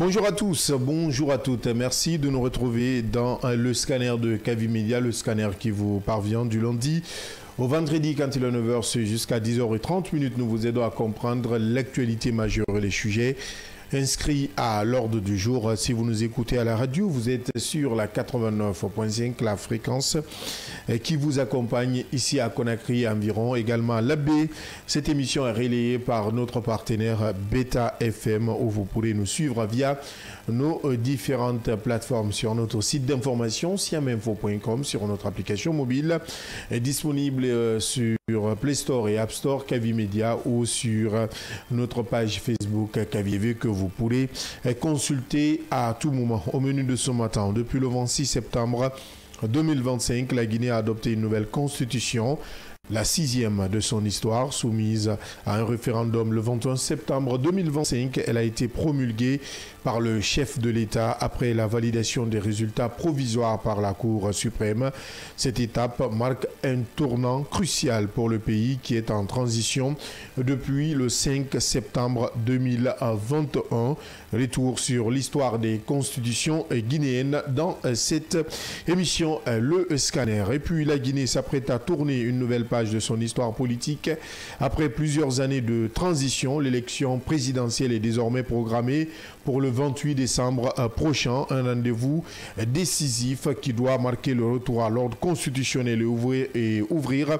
Bonjour à tous, bonjour à toutes. Merci de nous retrouver dans le scanner de Kavi Media, le scanner qui vous parvient du lundi au vendredi quand il est 9h jusqu'à 10h30. Nous vous aidons à comprendre l'actualité majeure et les sujets inscrits à l'ordre du jour. Si vous nous écoutez à la radio, vous êtes sur la 89.5, la fréquence qui vous accompagne ici à Conakry environ, également à l'Abbé. Cette émission est relayée par notre partenaire Beta FM où vous pourrez nous suivre via nos différentes plateformes sur notre site d'information siaminfo.com, sur notre application mobile disponible sur Play Store et App Store Kavi Media ou sur notre page Facebook Kavi que vous pourrez consulter à tout moment. Au menu de ce matin, depuis le 26 septembre 2025, la Guinée a adopté une nouvelle constitution, la 6e de son histoire, soumise à un référendum le 21 septembre 2025. Elle a été promulguée par le chef de l'État après la validation des résultats provisoires par la Cour suprême. Cette étape marque un tournant crucial pour le pays qui est en transition depuis le 5 septembre 2021. Retour sur l'histoire des constitutions guinéennes dans cette émission Le Scanner. Et puis la Guinée s'apprête à tourner une nouvelle page de son histoire politique. Après plusieurs années de transition, l'élection présidentielle est désormais programmée pour le 28 décembre prochain, un rendez-vous décisif qui doit marquer le retour à l'ordre constitutionnel et ouvrir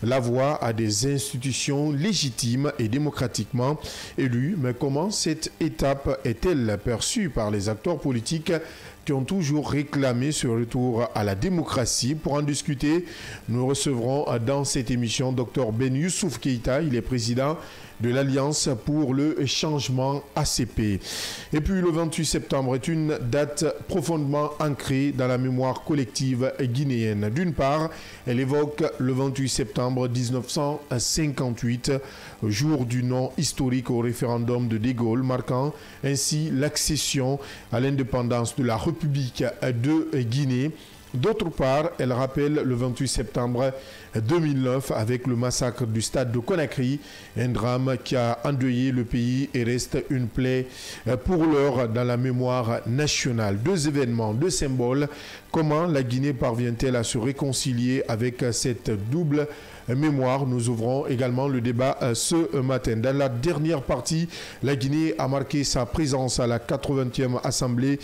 la voie à des institutions légitimes et démocratiquement élues. Mais comment cette étape est-elle perçue par les acteurs politiques qui ont toujours réclamé ce retour à la démocratie? Pour en discuter, nous recevrons dans cette émission Dr Ben Youssouf Keïta. Il est président de l'Alliance pour le changement ACP. Et puis le 28 septembre est une date profondément ancrée dans la mémoire collective guinéenne. D'une part, elle évoque le 28 septembre 1958, jour du non historique au référendum de De Gaulle, marquant ainsi l'accession à l'indépendance de la République de Guinée. D'autre part, elle rappelle le 28 septembre 2009 avec le massacre du stade de Conakry, un drame qui a endeuillé le pays et reste une plaie pour l'heure dans la mémoire nationale. Deux événements, deux symboles. Comment la Guinée parvient-elle à se réconcilier avec cette double mémoire? Nous ouvrons également le débat ce matin. Dans la dernière partie, la Guinée a marqué sa présence à la 80e Assemblée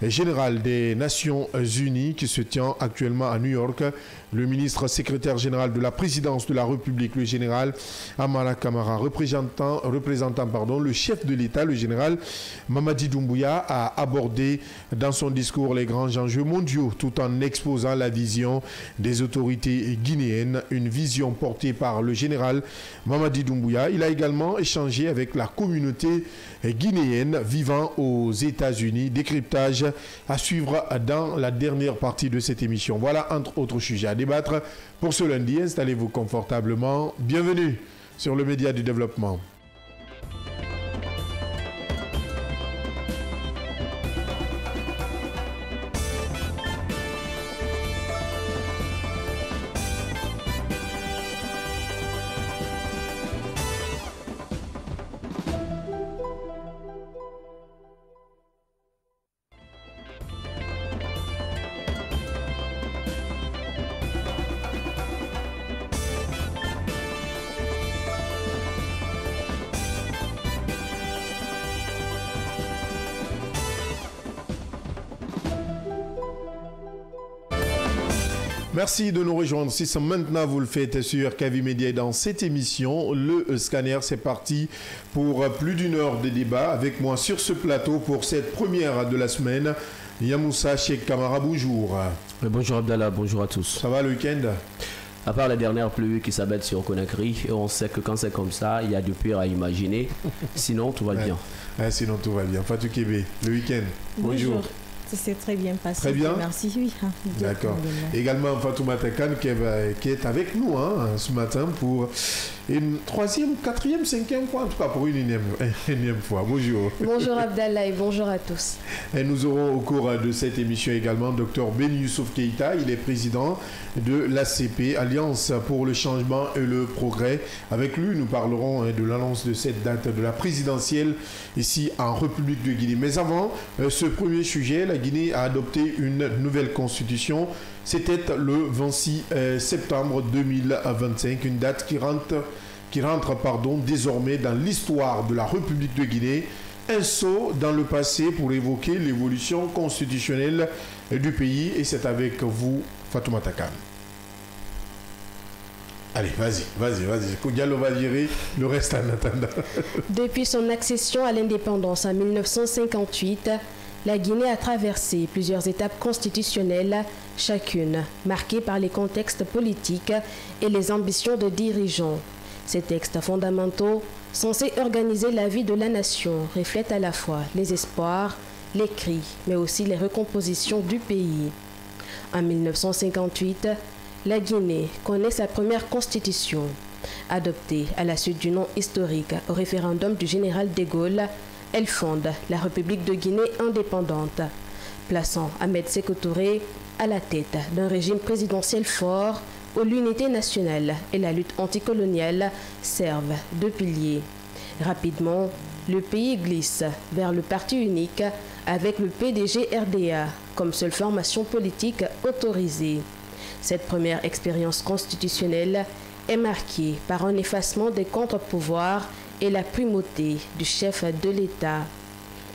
générale des Nations Unies qui se tient actuellement à New York. Le ministre secrétaire général de la présidence de la République, le général Amara Kamara, représentant le chef de l'État, le général Mamadi Doumbouya, a abordé dans son discours les grands enjeux mondiaux tout en exposant la vision des autorités guinéennes, une vision portée par le général Mamadi Doumbouya. Il a également échangé avec la communauté guinéenne vivant aux États-Unis. Décryptage à suivre dans la dernière partie de cette émission. Voilà entre autres sujets à débattre pour ce lundi. Installez-vous confortablement. Bienvenue sur le Média du Développement. Merci de nous rejoindre. Si c'est maintenant vous le faites sur Kavi Media dans cette émission, le scanner, c'est parti pour plus d'une heure de débat avec moi sur ce plateau pour cette première de la semaine. Yamoussa Cheikh Kamara, bonjour. Bonjour Abdallah, bonjour à tous. Ça va le week-end? À part la dernière pluie qui s'abattent sur Conakry, et on sait que quand c'est comme ça, il y a du pire à imaginer. Sinon, tout va bien. Sinon, tout va bien. Fatou Kébé, le week-end. Bonjour. Ça s'est très bien passé. Très bien. Merci, oui. D'accord. Également Fatoumata Kane qui est avec nous ce matin pour une troisième, quatrième, cinquième fois, en tout cas pour une énième fois. Bonjour. Bonjour Abdallah et bonjour à tous. Et nous aurons au cours de cette émission également Dr Beni Youssouf Keïta. Il est président de l'ACP, Alliance pour le changement et le progrès. Avec lui, nous parlerons de l'annonce de cette date de la présidentielle ici en République de Guinée. Mais avant ce premier sujet, la Guinée a adopté une nouvelle constitution. C'était le 26 septembre 2025, une date qui rentre désormais dans l'histoire de la République de Guinée. Un saut dans le passé pour évoquer l'évolution constitutionnelle du pays. Et c'est avec vous, Fatoumata Kane. Allez, vas-y. Diallo va gérer le reste en attendant. Depuis son accession à l'indépendance en 1958, la Guinée a traversé plusieurs étapes constitutionnelles, chacune marquée par les contextes politiques et les ambitions de dirigeants. Ces textes fondamentaux, censés organiser la vie de la nation, reflètent à la fois les espoirs, les cris, mais aussi les recompositions du pays. En 1958, la Guinée connaît sa première constitution, adoptée à la suite du nom historique au référendum du général de Gaulle. Elle fonde la République de Guinée indépendante, plaçant Ahmed Sékou Touré à la tête d'un régime présidentiel fort où l'unité nationale et la lutte anticoloniale servent de piliers. Rapidement, le pays glisse vers le parti unique avec le PDG-RDA comme seule formation politique autorisée. Cette première expérience constitutionnelle est marquée par un effacement des contre-pouvoirs et la primauté du chef de l'État.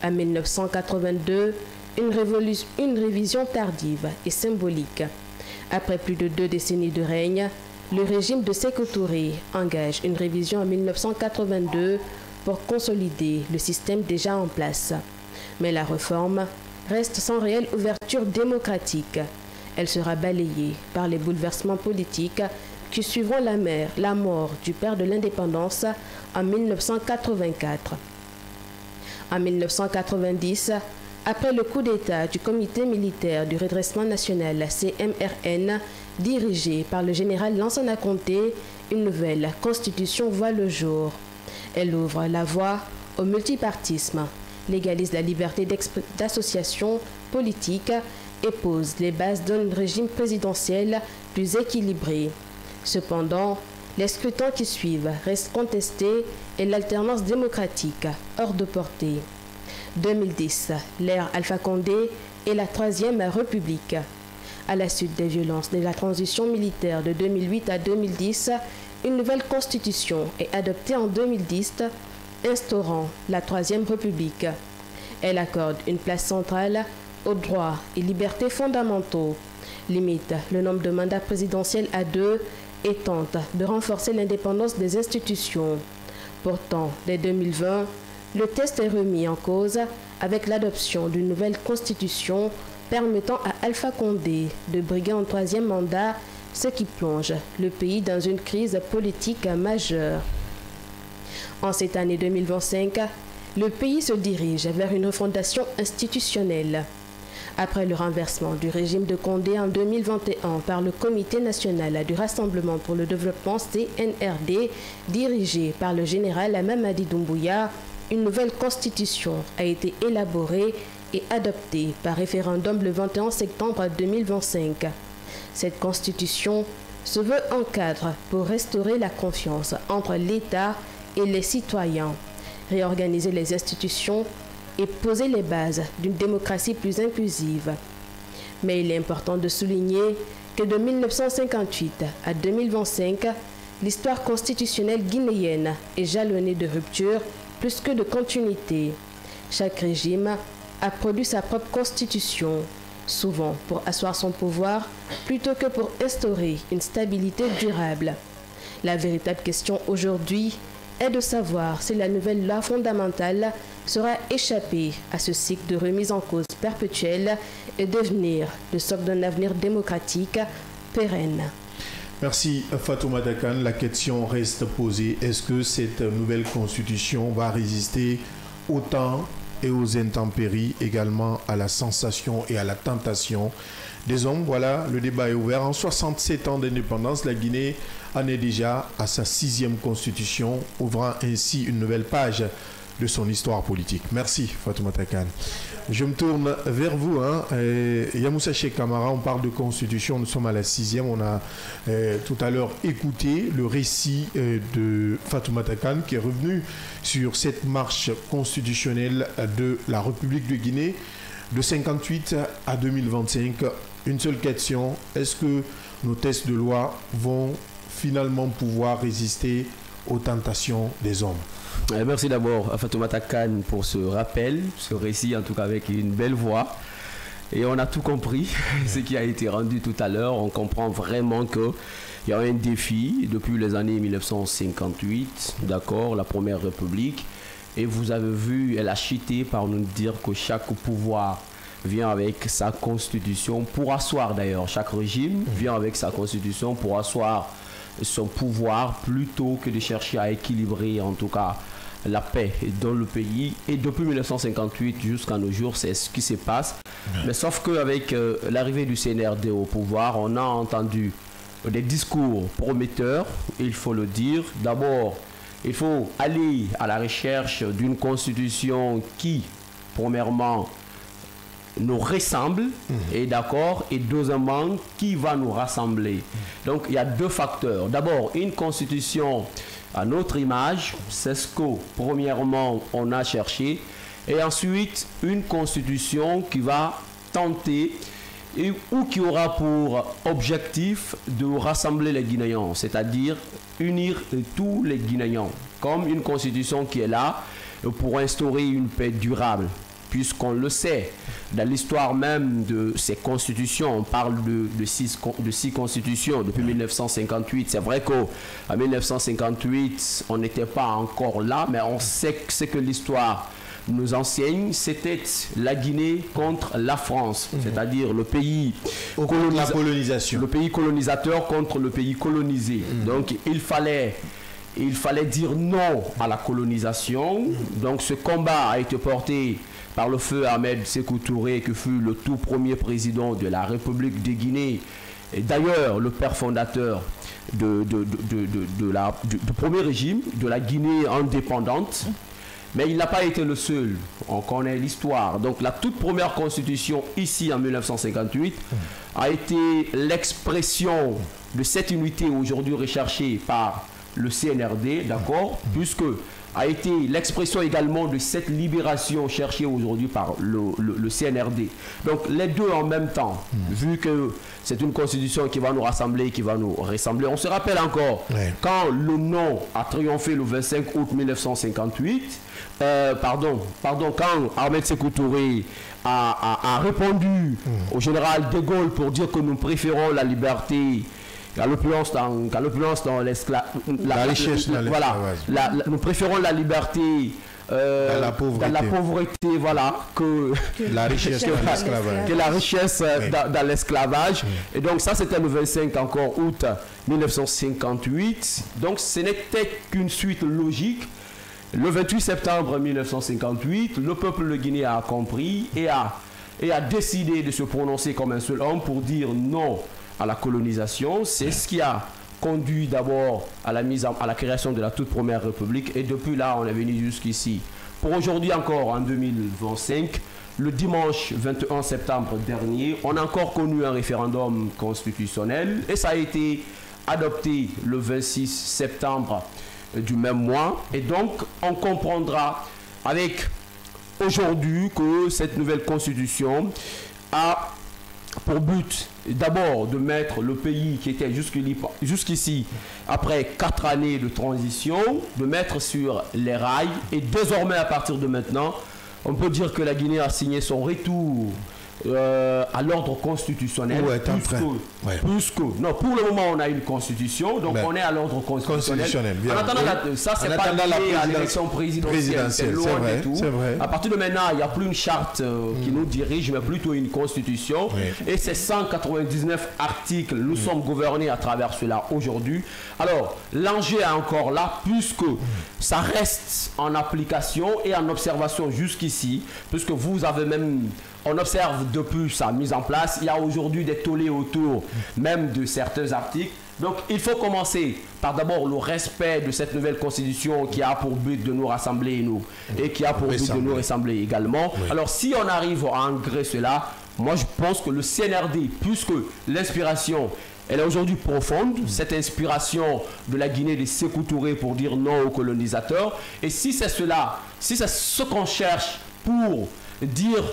En 1982, une révision tardive et symbolique. Après plus de 2 décennies de règne, le régime de Sékou Touré engage une révision en 1982 pour consolider le système déjà en place. Mais la réforme reste sans réelle ouverture démocratique. Elle sera balayée par les bouleversements politiques qui suivront la mort du père de l'indépendance en 1984. En 1990, après le coup d'État du Comité militaire du redressement national CMRN, dirigé par le général Lansana Conté, une nouvelle constitution voit le jour. Elle ouvre la voie au multipartisme, légalise la liberté d'association politique et pose les bases d'un régime présidentiel plus équilibré. Cependant, les scrutins qui suivent restent contestés et l'alternance démocratique hors de portée. 2010, l'ère Alpha Condé est la 3e République. À la suite des violences de la transition militaire de 2008 à 2010, une nouvelle constitution est adoptée en 2010, instaurant la 3e République. Elle accorde une place centrale aux droits et libertés fondamentaux, limite le nombre de mandats présidentiels à 2 et tente de renforcer l'indépendance des institutions. Pourtant, dès 2020, le test est remis en cause avec l'adoption d'une nouvelle constitution permettant à Alpha Condé de briguer un 3e mandat, ce qui plonge le pays dans une crise politique majeure. En cette année 2025, le pays se dirige vers une refondation institutionnelle. Après le renversement du régime de Condé en 2021 par le Comité national du Rassemblement pour le développement CNRD, dirigé par le général Mamadi Doumbouya, une nouvelle constitution a été élaborée et adoptée par référendum le 21 septembre 2025. Cette constitution se veut un cadre pour restaurer la confiance entre l'État et les citoyens, réorganiser les institutions et poser les bases d'une démocratie plus inclusive. Mais il est important de souligner que de 1958 à 2025, l'histoire constitutionnelle guinéenne est jalonnée de ruptures plus que de continuité. Chaque régime a produit sa propre constitution, souvent pour asseoir son pouvoir plutôt que pour instaurer une stabilité durable. La véritable question aujourd'hui est de savoir si la nouvelle loi fondamentale sera échappée à ce cycle de remise en cause perpétuelle et devenir le socle d'un avenir démocratique pérenne. Merci Fatoumata Kane. La question reste posée. Est-ce que cette nouvelle constitution va résister autant et aux intempéries, également à la sensation et à la tentation des hommes. Voilà, le débat est ouvert. En 67 ans d'indépendance, la Guinée en est déjà à sa 6e constitution, ouvrant ainsi une nouvelle page de son histoire politique. Merci Fatoumata Kane. Je me tourne vers vous. Yamoussa Cheikh Camara, on parle de constitution, nous sommes à la 6e. On a tout à l'heure écouté le récit de Fatoumata Kane qui est revenu sur cette marche constitutionnelle de la République de Guinée de 58 à 2025. Une seule question, est-ce que nos textes de loi vont finalement pouvoir résister aux tentations des hommes? Merci d'abord à Fatoumata Kane pour ce rappel, ce récit en tout cas avec une belle voix. Et on a tout compris, ce qui a été rendu tout à l'heure. On comprend vraiment qu'il y a un défi depuis les années 1958, d'accord, la Première République. Et vous avez vu, elle a chuté par nous dire que chaque pouvoir vient avec sa constitution pour asseoir d'ailleurs. Chaque régime vient avec sa constitution pour asseoir son pouvoir plutôt que de chercher à équilibrer en tout cas la paix dans le pays. Et depuis 1958 jusqu'à nos jours, c'est ce qui se passe. Mais sauf qu'avec l'arrivée du CNRD au pouvoir, on a entendu des discours prometteurs, il faut le dire. D'abord, il faut aller à la recherche d'une constitution qui, premièrement, nous ressemble, et d'accord, et deuxièmement, qui va nous rassembler. Donc, il y a deux facteurs. D'abord, une constitution à notre image, c'est ce que, premièrement, on a cherché, et ensuite, une constitution qui va tenter ou qui aura pour objectif de rassembler les Guinéens, c'est-à-dire unir tous les Guinéens, comme une constitution qui est là pour instaurer une paix durable. Puisqu'on le sait, dans l'histoire même de ces constitutions, on parle de six constitutions depuis 1958. C'est vrai qu'en 1958, on n'était pas encore là, mais on sait que ce que l'histoire nous enseigne, c'était la Guinée contre la France, c'est-à-dire le pays colonisation. Le pays colonisateur contre le pays colonisé. Donc il fallait dire non à la colonisation. Donc ce combat a été porté par le feu Ahmed Sékou Touré, qui fut le tout premier président de la République de Guinée, et d'ailleurs le père fondateur du premier régime de la Guinée indépendante. Mais il n'a pas été le seul, on connaît l'histoire. Donc la toute première constitution ici en 1958 a été l'expression de cette unité aujourd'hui recherchée par le CNRD, d'accord, puisque a été l'expression également de cette libération cherchée aujourd'hui par le CNRD. Donc les deux en même temps, vu que c'est une constitution qui va nous rassembler, qui va nous ressembler. On se rappelle encore, quand le non a triomphé le 25 août 1958, quand Ahmed Sékou Touré a répondu au général de Gaulle pour dire que nous préférons la liberté, qu'à l'oppulence dans l'esclavage. Nous préférons la liberté dans la pauvreté, voilà, que la richesse dans l'esclavage. Que la richesse dans l'esclavage. Et donc ça, c'était le 25 encore août 1958. Donc ce n'était qu'une suite logique. Le 28 septembre 1958, le peuple de Guinée a compris et a décidé de se prononcer comme un seul homme pour dire non à la colonisation. C'est ce qui a conduit d'abord à la création de la toute première république, et depuis là on est venu jusqu'ici. Pour aujourd'hui encore, en 2025, le dimanche 21 septembre dernier, on a encore connu un référendum constitutionnel et ça a été adopté le 26 septembre du même mois, et donc on comprendra avec aujourd'hui que cette nouvelle constitution a pour but d'abord de mettre le pays qui était jusqu'ici, après 4 années de transition, de mettre sur les rails. Et désormais, à partir de maintenant, on peut dire que la Guinée a signé son retour à l'ordre constitutionnel. Non, pour le moment, on a une constitution, donc on est à l'ordre constitutionnel. Bien. En attendant, ça, c'est pas lié à l'élection présidentielle, c'est loin de tout. À partir de maintenant, il n'y a plus une charte qui nous dirige, mais plutôt une constitution. Et ces 199 articles, nous sommes gouvernés à travers cela aujourd'hui. Alors, l'enjeu est encore là, puisque ça reste en application et en observation jusqu'ici, puisque vous avez même... On observe depuis sa mise en place, il y a aujourd'hui des tollés autour même de certains articles. Donc il faut commencer par d'abord le respect de cette nouvelle constitution qui a pour but de nous rassembler et qui a pour but de nous rassembler également. Alors si on arrive à ancrer cela, moi je pense que le CNRD, puisque l'inspiration elle est aujourd'hui profonde, cette inspiration de la Guinée de Sékou Touré pour dire non aux colonisateurs, et si c'est cela, si c'est ce qu'on cherche pour dire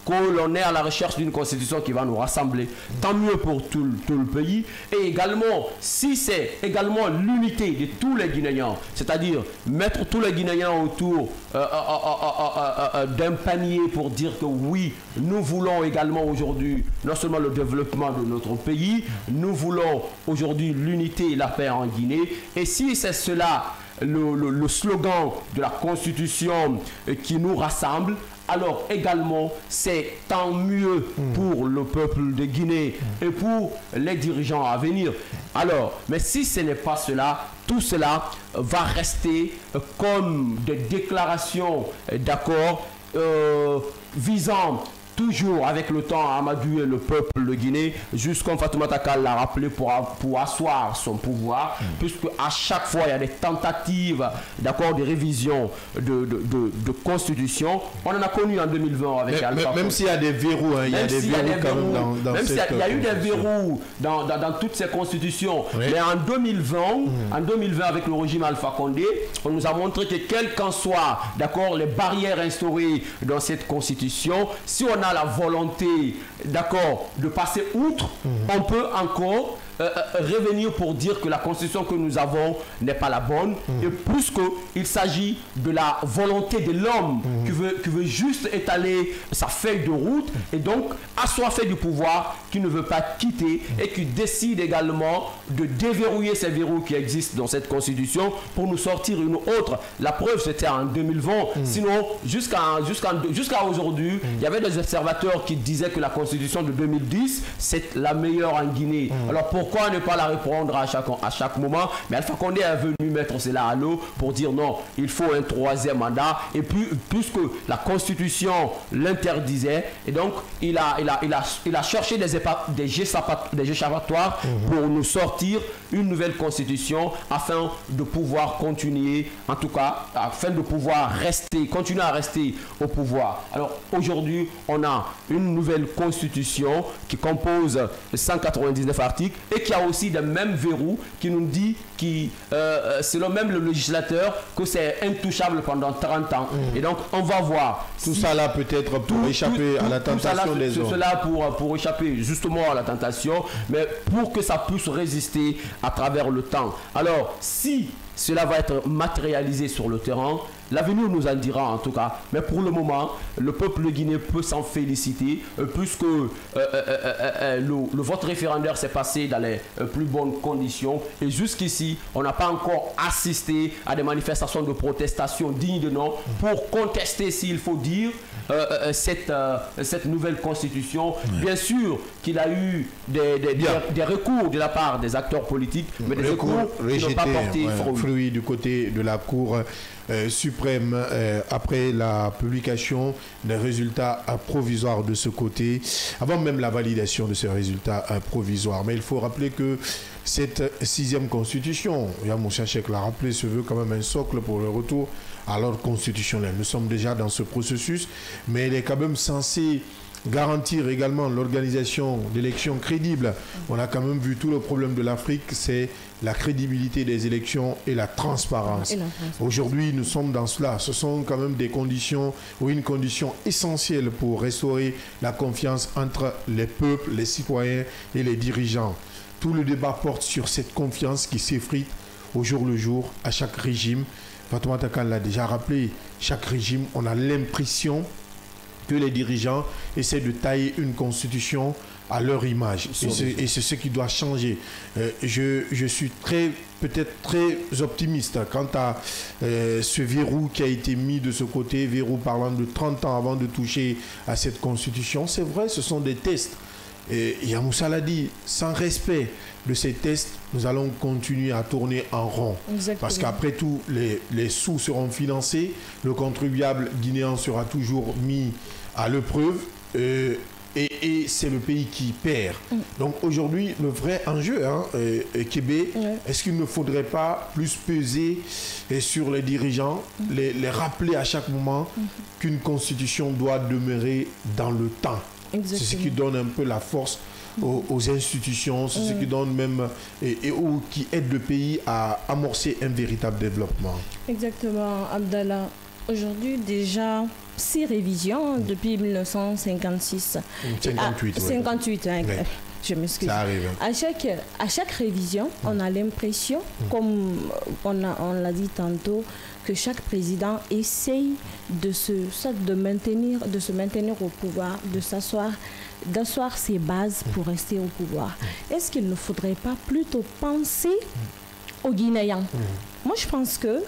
que l'on est à la recherche d'une constitution qui va nous rassembler, tant mieux pour tout le pays. Et également, si c'est également l'unité de tous les Guinéens, c'est-à-dire mettre tous les Guinéens autour d'un panier pour dire que oui, nous voulons également aujourd'hui non seulement le développement de notre pays, nous voulons aujourd'hui l'unité et la paix en Guinée. Et si c'est cela, le slogan de la Constitution qui nous rassemble, alors également c'est tant mieux pour le peuple de Guinée et pour les dirigeants à venir. Alors, mais si ce n'est pas cela, tout cela va rester comme des déclarations d'accord visant toujours avec le temps à amadouer le peuple de Guinée, juste comme Fatoumata Kal l'a rappelé, pour asseoir son pouvoir, puisque à chaque fois il y a des tentatives d'accord de révision de constitution. On en a connu en 2020 avec Alpha Condé. Même s'il y a des verrous, il y a des verrous quand même dans même cette il y a eu des verrous dans toutes ces constitutions. Mais en 2020, avec le régime Alpha Condé, on nous a montré que quelles qu'en soient d'accord les barrières instaurées dans cette constitution, si on a la volonté, d'accord, de passer outre, on peut encore revenir pour dire que la constitution que nous avons n'est pas la bonne, et plus qu'il s'agit de la volonté de l'homme qui veut juste étaler sa feuille de route et donc assoiffé du pouvoir, qui ne veut pas quitter et qui décide également de déverrouiller ces verrous qui existent dans cette constitution pour nous sortir une autre. La preuve, c'était en 2020. Sinon, jusqu'à aujourd'hui, il y avait des observateurs qui disaient que la constitution de 2010, c'est la meilleure en Guinée. Alors pourquoi ne pas la reprendre à chaque moment? Mais Alpha Condé est venu mettre cela à l'eau pour dire non, il faut un troisième mandat, et puisque la constitution l'interdisait, et donc il a cherché des échappatoires pour nous sortir une nouvelle constitution afin de pouvoir continuer, en tout cas afin de pouvoir continuer à rester au pouvoir. Alors aujourd'hui on a une nouvelle constitution qui compose 199 articles et qui a aussi des mêmes verrous qui nous dit, selon même le législateur, que c'est intouchable pendant 30 ans. Et donc on va voir. Tout ça là peut-être pour échapper à la tentation des hommes. Tout cela pour échapper justement à la tentation, mais pour que ça puisse résister à travers le temps. Alors si cela va être matérialisé sur le terrain, l'avenir nous en dira en tout cas. Mais pour le moment, le peuple de Guinée peut s'en féliciter, puisque le vote référendaire s'est passé dans les plus bonnes conditions. Et jusqu'ici, on n'a pas encore assisté à des manifestations de protestation dignes de nom pour contester, s'il faut dire, cette nouvelle constitution. Bien sûr qu'il a eu des recours de la part des acteurs politiques, mais des recours qui n'ont pas porté fruit. Du côté de la Cour suprême après la publication des résultats provisoires de ce côté, avant même la validation de ces résultats provisoires. Mais il faut rappeler que cette 6e constitution, Moussa Cheikh l'a rappelé, se veut quand même un socle pour le retour à l'ordre constitutionnel. Nous sommes déjà dans ce processus, mais elle est quand même censée garantir également l'organisation d'élections crédibles. On a quand même vu tout le problème de l'Afrique, c'est la crédibilité des élections et la transparence. Aujourd'hui, nous sommes dans cela. Ce sont quand même des conditions ou une condition essentielle pour restaurer la confiance entre les peuples, les citoyens et les dirigeants. Tout le débat porte sur cette confiance qui s'effrite au jour le jour à chaque régime. Fatoumata Kal l'a déjà rappelé, chaque régime, on a l'impression que les dirigeants essaient de tailler une constitution à leur image. Et c'est ce qui doit changer. Je suis peut-être très optimiste quant à ce verrou qui a été mis de ce côté, verrou parlant de 30 ans avant de toucher à cette constitution. C'est vrai, ce sont des tests. Et Yamoussa l'a dit, sans respect de ces tests, nous allons continuer à tourner en rond. Exactement. Parce qu'après tout, les sous seront financés, le contribuable guinéen sera toujours mis à l'épreuve et c'est le pays qui perd. Donc aujourd'hui, le vrai enjeu, Kébé, est-ce qu'il ne faudrait pas plus peser sur les dirigeants, les rappeler à chaque moment qu'une constitution doit demeurer dans le temps? Exactement. C'est ce qui donne un peu la force aux institutions, c'est ce qui donne même qui aide le pays à amorcer un véritable développement. Exactement, Abdallah. Aujourd'hui, déjà 6 révisions depuis 1956. 58. 58, hein. Ouais. Je m'excuse. Ça arrive. À chaque révision, on a l'impression, comme on l'a dit tantôt, que chaque président essaye de se maintenir au pouvoir, d'asseoir ses bases pour rester au pouvoir. Est-ce qu'il ne faudrait pas plutôt penser aux Guinéens? Moi, je pense que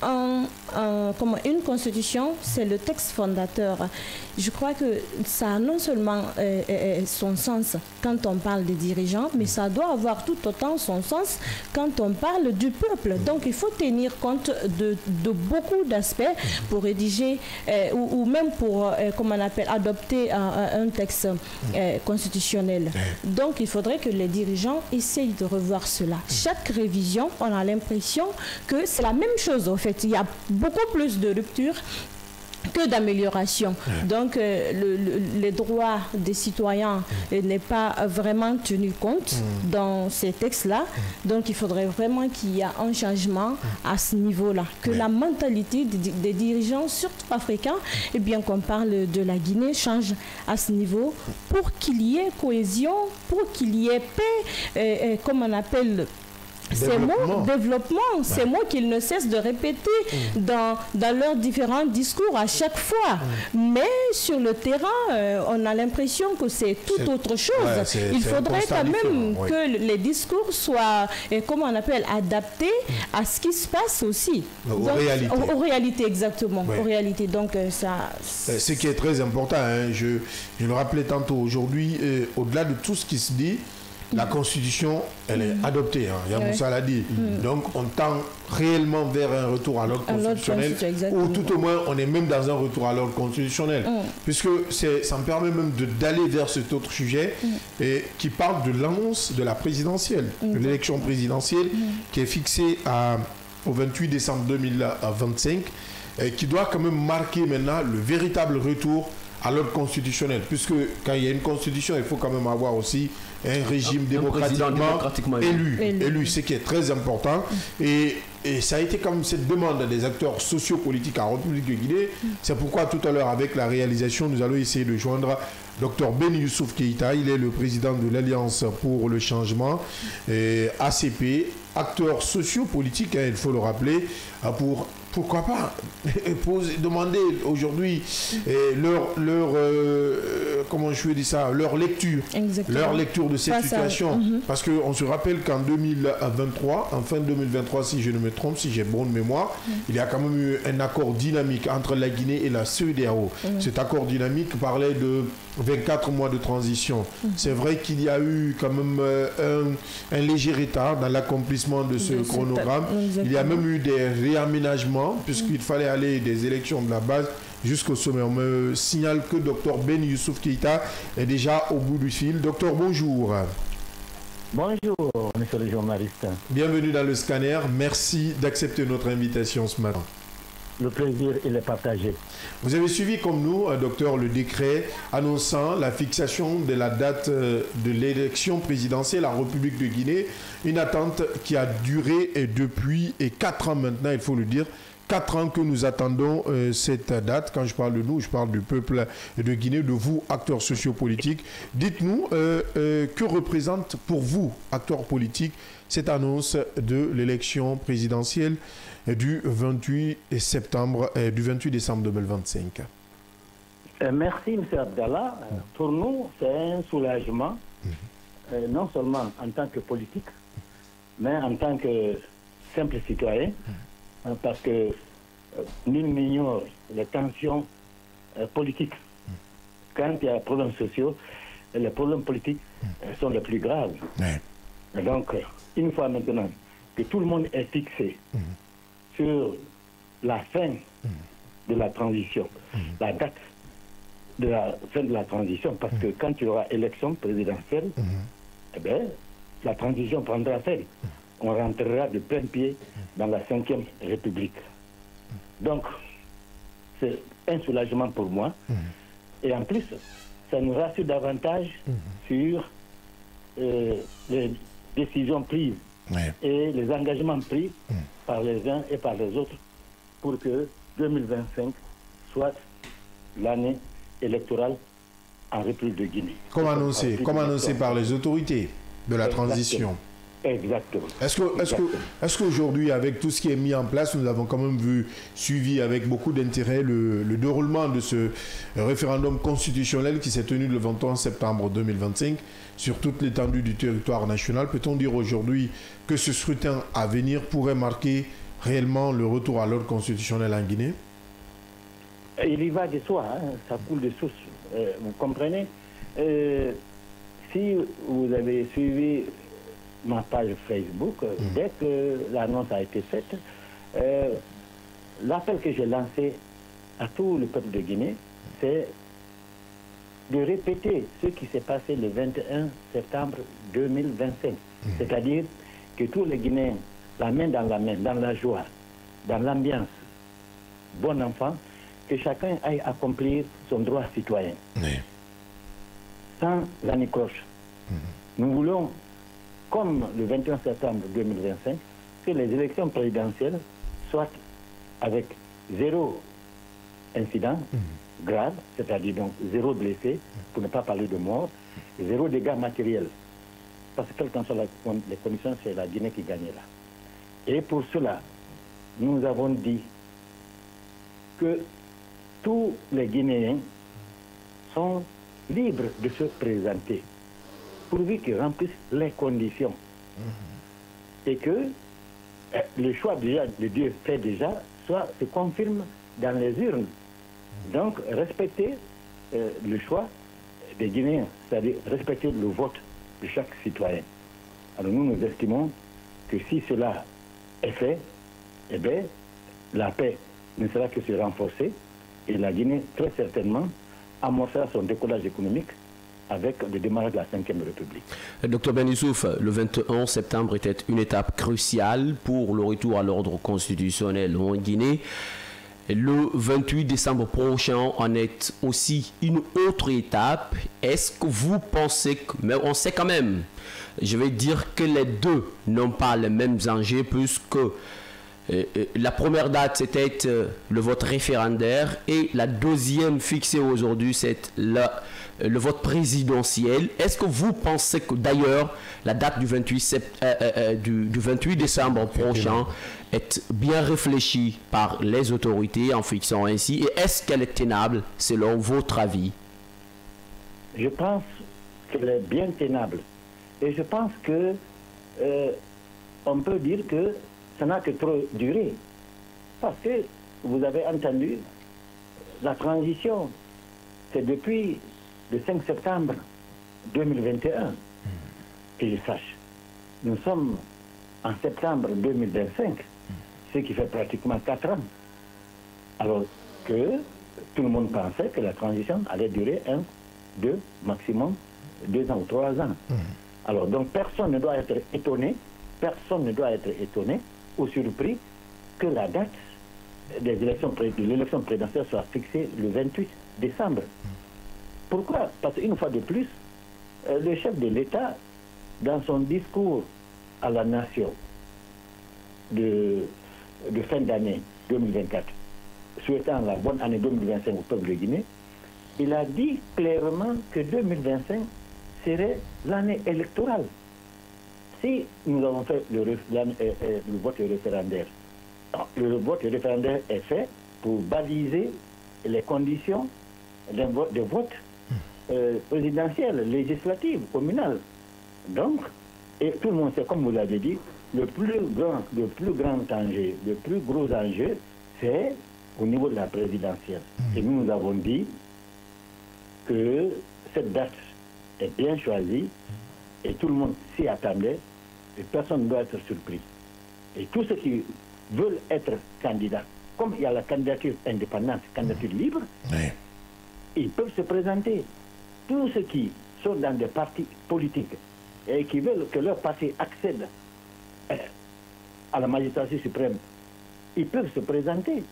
une constitution, c'est le texte fondateur. Je crois que ça a non seulement son sens quand on parle des dirigeants, mais ça doit avoir tout autant son sens quand on parle du peuple. Donc il faut tenir compte de beaucoup d'aspects pour rédiger ou même pour, adopter un texte constitutionnel. Donc il faudrait que les dirigeants essayent de revoir cela. Chaque révision, on a l'impression que c'est la même chose au fait. Il y a beaucoup plus de ruptures que d'amélioration. Donc, les droits des citoyens n'est pas vraiment tenu compte dans ces textes-là. Donc, il faudrait vraiment qu'il y ait un changement à ce niveau-là. Que la mentalité des dirigeants, surtout africains, et bien qu'on parle de la Guinée, change à ce niveau pour qu'il y ait cohésion, pour qu'il y ait paix, comme on appelle... Développement, ces mots qu'ils ne cessent de répéter dans leurs différents discours à chaque fois. Mais sur le terrain, on a l'impression que c'est tout autre chose. Il faudrait quand même que les discours soient, adaptés à ce qui se passe aussi. Aux réalités, exactement. Aux réalités. Donc, ça... Ce qui est très important, je le rappelais tantôt aujourd'hui, au-delà de tout ce qui se dit, la Constitution, elle est adoptée, Yamoussa l'a dit. Donc, on tend réellement vers un retour à l'ordre constitutionnel, ou tout au moins, on est même dans un retour à l'ordre constitutionnel, puisque ça me permet même d'aller vers cet autre sujet qui parle de l'annonce de la présidentielle, de l'élection présidentielle, qui est fixée au 28 décembre 2025, qui doit quand même marquer maintenant le véritable retour à l'ordre constitutionnel, puisque quand il y a une constitution, il faut quand même avoir aussi un régime démocratiquement élu, ce qui est très important. Et ça a été comme cette demande des acteurs sociopolitiques en République de Guinée. C'est pourquoi tout à l'heure, avec la réalisation, nous allons essayer de joindre Dr Ben Youssouf Keïta. Il est le président de l'Alliance pour le changement, ACP, acteur sociopolitique, il faut le rappeler, pourquoi pas demander aujourd'hui leur lecture. Exactement. Leur lecture de cette situation. Parce qu'on se rappelle qu'en 2023, en fin 2023, si je ne me trompe, si j'ai bonne mémoire, il y a quand même eu un accord dynamique entre la Guinée et la CEDEAO. Cet accord dynamique parlait de 24 mois de transition. C'est vrai qu'il y a eu quand même un léger retard dans l'accomplissement de ce chronogramme. Il y a même eu des réaménagements puisqu'il fallait aller des élections de la base jusqu'au sommet. On me signale que Dr Ben Youssouf Keïta est déjà au bout du fil. Docteur, bonjour. Bonjour, monsieur le journaliste. Bienvenue dans le scanner. Merci d'accepter notre invitation ce matin. Le plaisir, il est partagé. Vous avez suivi comme nous, docteur, le décret annonçant la fixation de la date de l'élection présidentielle en République de Guinée. Une attente qui a duré depuis 4 ans maintenant, il faut le dire. 4 ans que nous attendons cette date. Quand je parle de nous, je parle du peuple de Guinée, de vous, acteurs sociopolitiques. Dites-nous, que représente pour vous, acteurs politiques, cette annonce de l'élection présidentielle du 28 décembre 2025? Merci, M. Abdallah. Pour nous, c'est un soulagement, non seulement en tant que politique, mais en tant que simple citoyen, parce que nul n'ignore les tensions politiques. Quand il y a des problèmes sociaux, les problèmes politiques sont les plus graves. Et donc, une fois maintenant que tout le monde est fixé sur la fin de la transition, la date de la fin de la transition, parce que quand il y aura élection présidentielle, eh bien, la transition prendra fin. On rentrera de plein pied dans la 5e République. Donc, c'est un soulagement pour moi. Et en plus, ça nous rassure davantage sur les décisions prises et les engagements pris par les uns et par les autres pour que 2025 soit l'année électorale en République de Guinée. Comme annoncé par les autorités de la transition. Exactement. Est-ce qu'aujourd'hui, avec tout ce qui est mis en place, nous avons quand même suivi avec beaucoup d'intérêt le déroulement de ce référendum constitutionnel qui s'est tenu le 21 septembre 2025 sur toute l'étendue du territoire national? Peut-on dire aujourd'hui que ce scrutin à venir pourrait marquer réellement le retour à l'ordre constitutionnel en Guinée? Il y va de soi, ça coule de source. Vous comprenez? Si vous avez suivi ma page Facebook, dès que l'annonce a été faite, l'appel que j'ai lancé à tout le peuple de Guinée, c'est de répéter ce qui s'est passé le 21 septembre 2025. C'est-à-dire que tous les Guinéens, la main, dans la joie, dans l'ambiance, bon enfant, que chacun aille accomplir son droit citoyen. Sans anicroche. Nous voulons, comme le 21 septembre 2025, que les élections présidentielles soient avec 0 incident grave, c'est-à-dire donc 0 blessé, pour ne pas parler de mort, et 0 dégâts matériels. Parce que quelles qu'en soient les conditions, c'est la Guinée qui gagnera. Et pour cela, nous avons dit que tous les Guinéens sont libres de se présenter, pourvu qu'ils remplissent les conditions. Et que le choix déjà de Dieu fait déjà se confirme dans les urnes. Donc, respecter le choix des Guinéens, c'est-à-dire respecter le vote de chaque citoyen. Alors nous estimons que si cela est fait, eh bien, la paix ne sera que se renforcer et la Guinée, très certainement, amorcera son décollage économique avec le démarrage de la 5e République. Dr Ben Youssouf, le 21 septembre était une étape cruciale pour le retour à l'ordre constitutionnel en Guinée. Le 28 décembre prochain en est aussi une autre étape. Est-ce que vous pensez que, mais on sait quand même, je vais dire que les deux n'ont pas les mêmes enjeux puisque la première date c'était le vote référendaire et la deuxième fixée aujourd'hui c'est le vote présidentiel. Est-ce que vous pensez que d'ailleurs la date du 28 décembre prochain est bien réfléchie par les autorités en fixant ainsi et est-ce qu'elle est tenable selon votre avis? Je pense qu'elle est bien tenable et je pense que on peut dire que ça n'a que trop duré. Parce que vous avez entendu, la transition, c'est depuis le 5 septembre 2021 que je sache. Nous sommes en septembre 2025, ce qui fait pratiquement 4 ans. Alors que tout le monde pensait que la transition allait durer 1, 2, maximum 2 ans ou 3 ans. Alors donc personne ne doit être étonné, ou surpris que la date de l'élection présidentielle soit fixée le 28 décembre. Pourquoi? Parce qu'une fois de plus, le chef de l'État, dans son discours à la nation de fin d'année 2024, souhaitant la bonne année 2025 au peuple de Guinée, il a dit clairement que 2025 serait l'année électorale. Si nous avons fait le vote référendaire, le vote référendaire est fait pour baliser les conditions des votes présidentiels, législatifs, communaux. Donc, et tout le monde sait, comme vous l'avez dit, le plus grand danger, le plus gros enjeu, c'est au niveau de la présidentielle. Et nous avons dit que cette date est bien choisie et tout le monde s'y attendait et personne ne doit être surpris. Et tous ceux qui veulent être candidats, comme il y a la candidature indépendante, candidature libre, ils peuvent se présenter. Tous ceux qui sont dans des partis politiques et qui veulent que leur parti accède à la magistrature suprême, ils peuvent se présenter.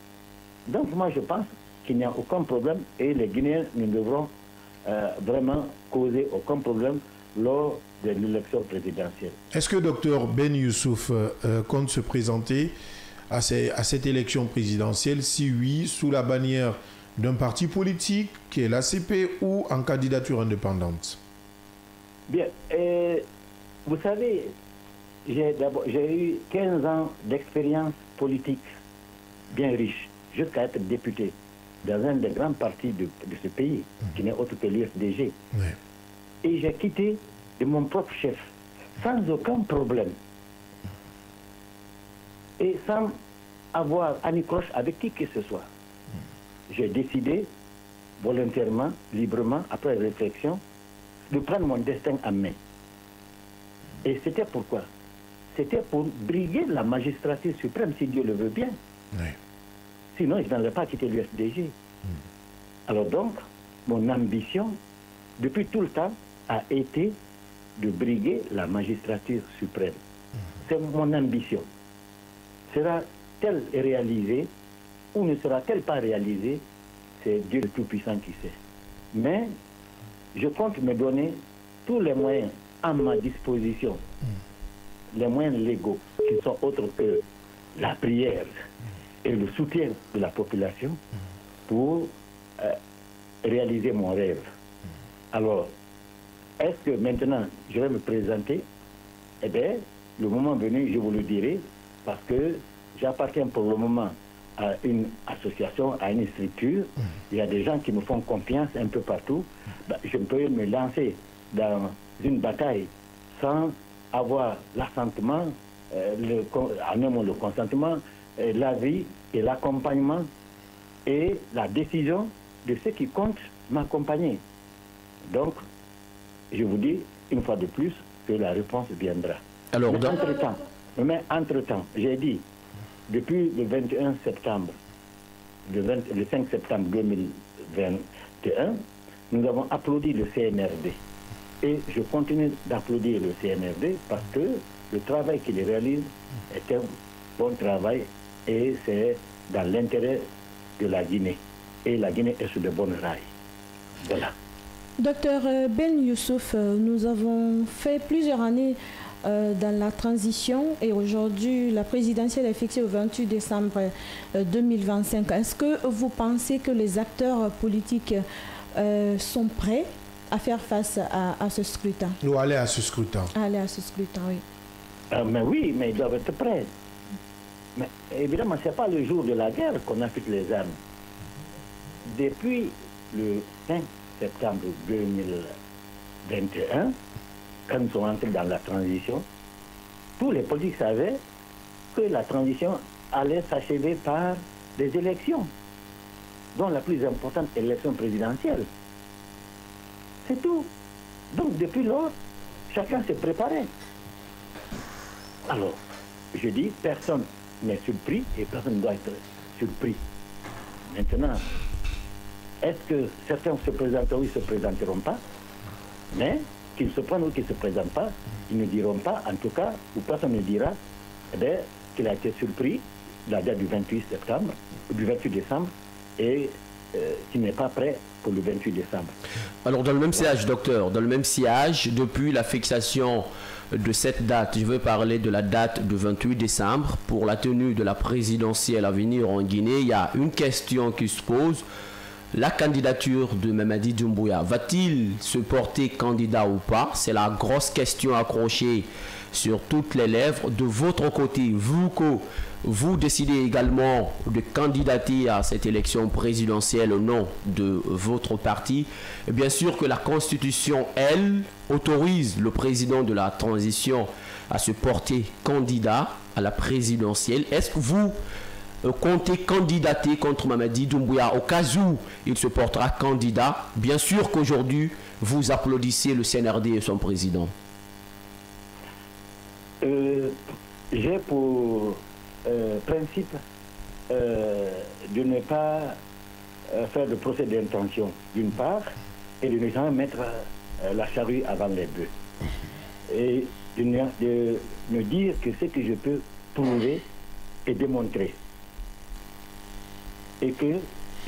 Donc moi je pense qu'il n'y a aucun problème et les Guinéens ne devront vraiment causer aucun problème lors de l'élection présidentielle. Est-ce que Dr Ben Youssouf compte se présenter à cette élection présidentielle? Si oui, sous la bannière d'un parti politique qui est l'ACP ou en candidature indépendante? Bien, vous savez, j'ai eu 15 ans d'expérience politique bien riche, jusqu'à être député dans un des grands partis de ce pays, qui n'est autre que l'UFDG. Et j'ai quitté de mon propre chef, sans aucun problème. Et sans avoir anicroche avec qui que ce soit. J'ai décidé, volontairement, librement, après réflexion, de prendre mon destin en main. Et c'était pourquoi? C'était pour briguer la magistrature suprême, si Dieu le veut bien. Sinon, je n'aurais pas quitté l'UFDG. Alors donc, mon ambition, depuis tout le temps, a été de briguer la magistrature suprême. C'est mon ambition. Sera-t-elle réalisée ou ne sera-t-elle pas réalisée? C'est Dieu le Tout-Puissant qui sait. Mais je compte me donner tous les moyens à ma disposition, les moyens légaux qui sont autres que la prière et le soutien de la population pour réaliser mon rêve. Alors, est-ce que maintenant je vais me présenter? Eh bien, le moment venu, je vous le dirai, parce que j'appartiens pour le moment à une association, à une structure. Il y a des gens qui me font confiance un peu partout. Je peux me lancer dans une bataille sans avoir l'assentiment, en un mot le consentement, l'avis et l'accompagnement et la décision de ceux qui comptent m'accompagner. Donc, je vous dis une fois de plus que la réponse viendra. Alors, mais entre-temps, j'ai dit, depuis le 21 septembre, le 5 septembre 2021, nous avons applaudi le CNRD. Et je continue d'applaudir le CNRD parce que le travail qu'il réalise est un bon travail et c'est dans l'intérêt de la Guinée. Et la Guinée est sur de bonnes rails. Voilà. Docteur Ben Youssouf, nous avons fait plusieurs années dans la transition et aujourd'hui la présidentielle est fixée au 28 décembre 2025. Est-ce que vous pensez que les acteurs politiques sont prêts à faire face à ce scrutin? Ou aller à ce scrutin? Aller à ce scrutin, oui. Mais oui, mais ils doivent être prêts. Mais évidemment, ce n'est pas le jour de la guerre qu'on a fait les armes. Depuis le 5 septembre 2021, quand nous sommes entrés dans la transition, tous les politiques savaient que la transition allait s'achever par des élections, dont la plus importante est l'élection présidentielle. C'est tout. Donc depuis lors, chacun s'est préparé. Alors, je dis, personne n'est surpris et personne ne doit être surpris. Maintenant, est-ce que certains se présenteront ou ne se présenteront pas? Mais qu'ils se prennent ou qu'ils ne se présentent pas, ils ne diront pas, en tout cas, ou personne ne dira qu'il a été surpris la date du 28 septembre, du 28 décembre, et qu'il n'est pas prêt pour le 28 décembre. Alors dans le même sillage, docteur, dans le même sillage, depuis la fixation de cette date, je veux parler de la date du 28 décembre pour la tenue de la présidentielle à venir en Guinée, il y a une question qui se pose. la candidature de Mamadi Doumbouya. Va-t-il se porter candidat ou pas? C'est la grosse question accrochée sur toutes les lèvres. De votre côté, vous décidez également de candidater à cette élection présidentielle au nom de votre parti. Et bien sûr que la Constitution, elle, autorise le président de la transition à se porter candidat à la présidentielle. Est-ce que vous comptez candidater contre Mamadi Doumbouya au cas où il se portera candidat? Bien sûr qu'aujourd'hui, vous applaudissez le CNRD et son président. J'ai pour principe de ne pas faire de procès d'intention d'une part et de ne jamais mettre la charrue avant les bœufs et de me dire que ce que je peux prouver et démontrer et que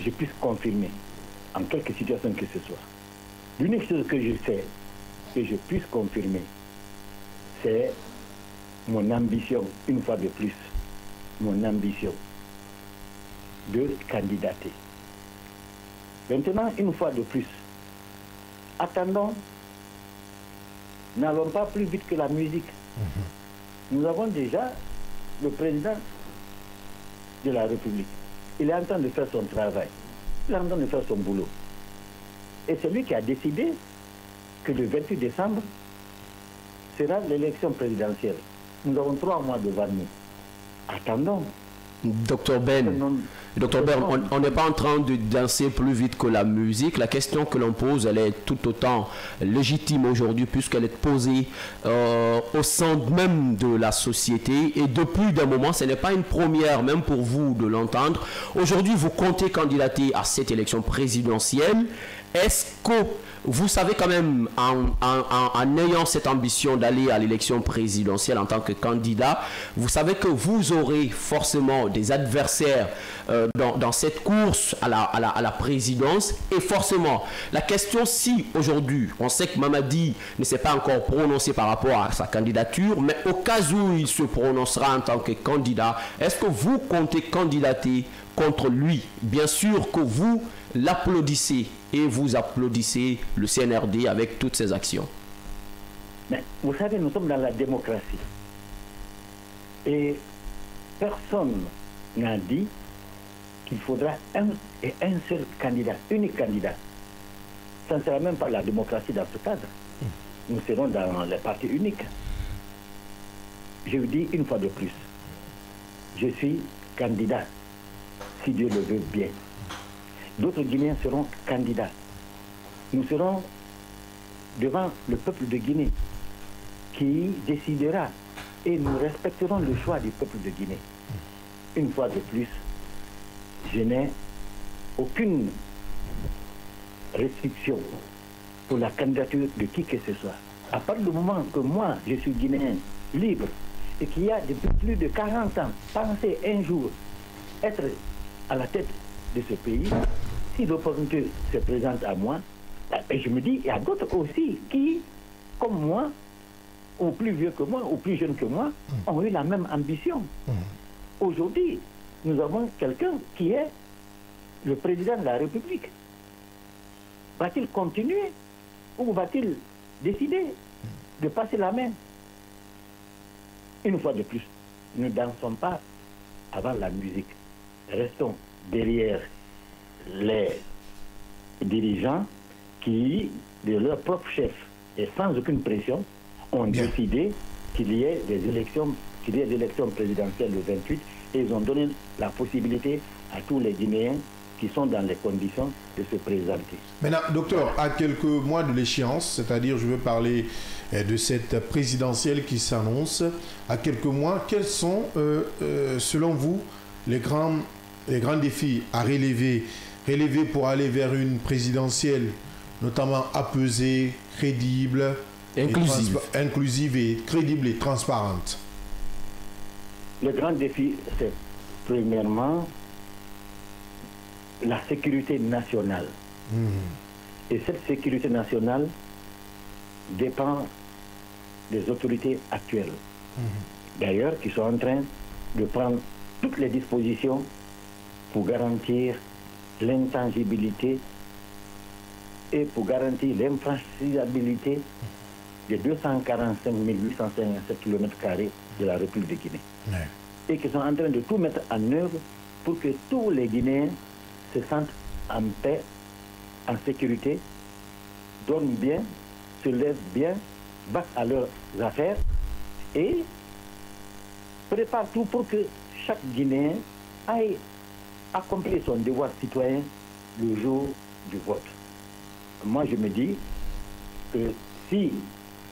je puisse confirmer en quelque situation que ce soit. L'unique chose que je sais que je puisse confirmer, c'est mon ambition, une fois de plus, mon ambition de candidater. Maintenant, une fois de plus, attendons, n'allons pas plus vite que la musique. Nous avons déjà le président de la République. Il est en train de faire son travail. Il est en train de faire son boulot. Et c'est lui qui a décidé que le 28 décembre sera l'élection présidentielle. Nous avons 3 mois devant nous. Attendons. Docteur Ben, on n'est pas en train de danser plus vite que la musique. La question que l'on pose, elle est tout autant légitime aujourd'hui puisqu'elle est posée au sein même de la société. Et depuis d'un moment, ce n'est pas une première même pour vous de l'entendre. Aujourd'hui, vous comptez candidater à cette élection présidentielle. Est-ce que vous savez quand même, en ayant cette ambition d'aller à l'élection présidentielle en tant que candidat, vous savez que vous aurez forcément des adversaires dans cette course à la présidence. Et forcément, la question, si aujourd'hui, on sait que Mamadi ne s'est pas encore prononcé par rapport à sa candidature, mais au cas où il se prononcera en tant que candidat, est-ce que vous comptez candidater contre lui? Bien sûr que vous l'applaudissez et vous applaudissez le CNRD avec toutes ses actions. Mais vous savez, nous sommes dans la démocratie. Et personne n'a dit qu'il faudra un seul candidat, unique candidat. Ça ne sera même pas la démocratie dans ce cadre. Nous serons dans les partis uniques. Je vous dis une fois de plus, je suis candidat, si Dieu le veut bien. D'autres Guinéens seront candidats. Nous serons devant le peuple de Guinée qui décidera et nous respecterons le choix du peuple de Guinée. Une fois de plus, je n'ai aucune restriction pour la candidature de qui que ce soit. À partir du moment que moi, je suis Guinéen libre et qu'il y a depuis plus de 40 ans, penser un jour être à la tête de ce pays, si l'opportunité se présente à moi, et je me dis, il y a d'autres aussi qui, comme moi, ou plus vieux que moi, ou plus jeunes que moi, ont eu la même ambition. Aujourd'hui, nous avons quelqu'un qui est le président de la République. Va-t-il continuer ou va-t-il décider de passer la main? Une fois de plus, ne dansons pas avant la musique. Restons derrière les dirigeants qui, de leur propre chef et sans aucune pression, ont décidé qu'il y ait des élections présidentielles le 28 et ils ont donné la possibilité à tous les Guinéens qui sont dans les conditions de se présenter. Maintenant, docteur, à quelques mois de l'échéance, c'est-à-dire je veux parler de cette présidentielle qui s'annonce, à quelques mois, quels sont, selon vous, les grands défis à relever pour aller vers une présidentielle, notamment apaisée, crédible, inclusive et crédible et transparente? Le grand défi, c'est premièrement la sécurité nationale. Et cette sécurité nationale dépend des autorités actuelles. D'ailleurs, qui sont en train de prendre toutes les dispositions pour garantir l'intangibilité et pour garantir l'infranchissabilité des 245 857 km² de la République de Guinée. Ouais. Et qui sont en train de tout mettre en œuvre pour que tous les Guinéens se sentent en paix, en sécurité, dorment bien, se lèvent bien, battent à leurs affaires et préparent tout pour que chaque Guinéen aille accomplir son devoir citoyen le jour du vote. Moi, je me dis que si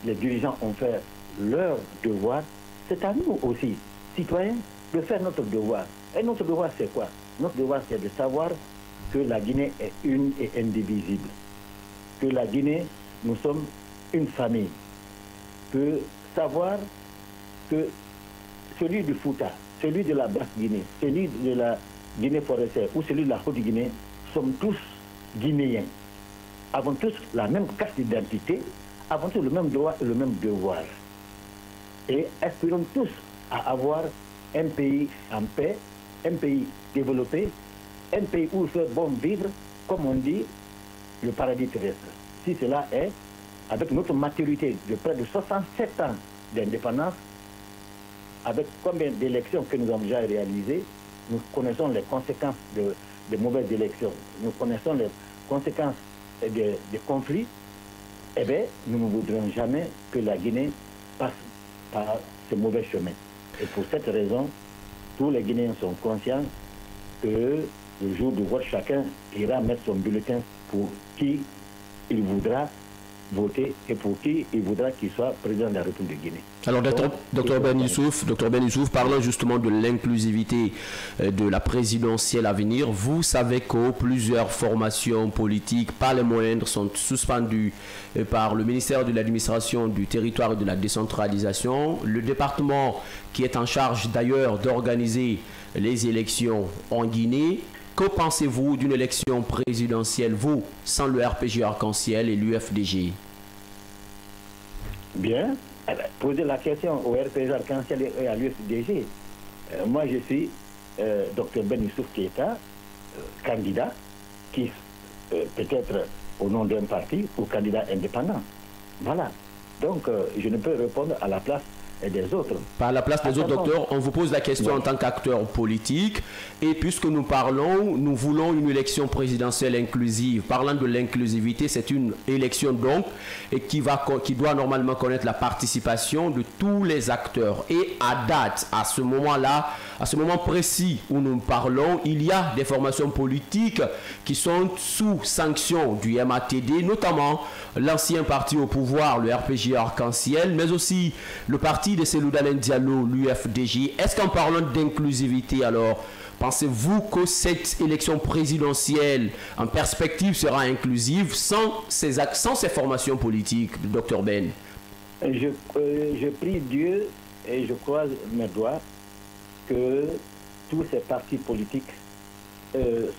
les dirigeants ont fait leur devoir, c'est à nous aussi, citoyens, de faire notre devoir. Et notre devoir, c'est quoi? Notre devoir, c'est de savoir que la Guinée est une et indivisible. Que la Guinée, nous sommes une famille. Que savoir que celui du Fouta, celui de la Basse-Guinée, celui de la Guinée forestière ou celui de la Haute-Guinée, sommes tous Guinéens. Avons tous la même carte d'identité, avons tous le même droit et le même devoir. Et aspirons tous à avoir un pays en paix, un pays développé, un pays où il fait bon vivre, comme on dit, le paradis terrestre. Si cela est, avec notre maturité de près de 67 ans d'indépendance, avec combien d'élections que nous avons déjà réalisées, nous connaissons les conséquences de mauvaises élections, nous connaissons les conséquences des conflits, eh bien, nous ne voudrons jamais que la Guinée passe par ce mauvais chemin. Et pour cette raison, tous les Guinéens sont conscients que le jour du vote, chacun ira mettre son bulletin pour qui il voudra voter et pour qui il voudra qu'il soit président de la République de Guinée. Alors, Dr Ben Youssouf, parlant justement de l'inclusivité de la présidentielle à venir, vous savez que plusieurs formations politiques, pas les moindres, sont suspendues par le ministère de l'administration du territoire et de la décentralisation. Le département qui est en charge d'ailleurs d'organiser les élections en Guinée. Que pensez-vous d'une élection présidentielle, vous, sans le RPG Arc-en-Ciel et l'UFDG? Bien. Posez la question au RPG Arc-en-Ciel et à l'UFDG. Moi, je suis Dr Ben Youssouf Keïta, candidat, qui peut-être au nom d'un parti ou candidat indépendant. Voilà. Donc, je ne peux répondre à la place des autres. Pas à la place des autres, docteur, on vous pose la question en tant qu'acteur politique. Et puisque nous voulons une élection présidentielle inclusive. Parlant de l'inclusivité, c'est une élection donc et qui doit normalement connaître la participation de tous les acteurs. Et à date, à ce moment-là, à ce moment précis où nous parlons, il y a des formations politiques qui sont sous sanction du MATD, notamment l'ancien parti au pouvoir, le RPG Arc-en-Ciel, mais aussi le parti de Cellou Dalein Diallo, l'UFDG. Est-ce qu'en parlant d'inclusivité, alors, pensez-vous que cette élection présidentielle en perspective sera inclusive sans ces formations politiques, Dr Ben? Je prie Dieu et je croise mes doigts que tous ces partis politiques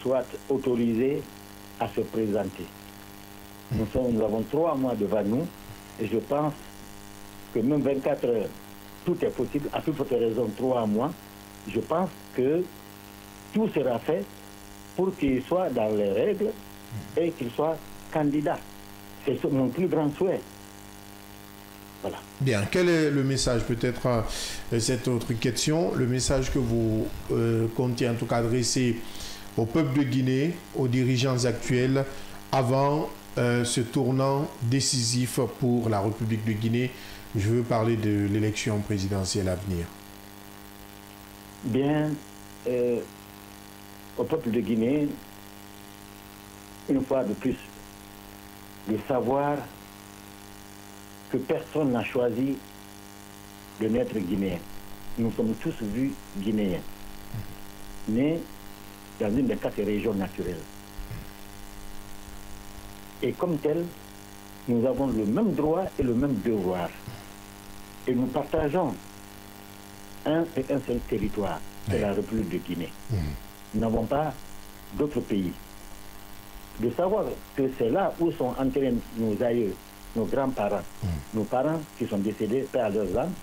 soient autorisés à se présenter. Nous avons 3 mois devant nous et je pense que même 24 heures, tout est possible, à toute autre raison 3 mois. Je pense que tout sera fait pour qu'il soit dans les règles et qu'il soit candidat. C'est mon plus grand souhait. Voilà. Bien, quel est le message, peut-être cette autre question, le message que vous comptez en tout cas adresser au peuple de Guinée, aux dirigeants actuels, avant ce tournant décisif pour la République de Guinée? Je veux parler de l'élection présidentielle à venir. Bien, au peuple de Guinée, une fois de plus, de savoir que personne n'a choisi de naître guinéen. Nous sommes tous vus guinéens, nés dans une des 4 régions naturelles. Et comme tel, nous avons le même droit et le même devoir. Et nous partageons un et un seul territoire, c'est la République de Guinée. Nous n'avons pas d'autres pays. De savoir que c'est là où sont enterrés nos aïeux, nos grands-parents, nos parents qui sont décédés, paix à leurs âmes,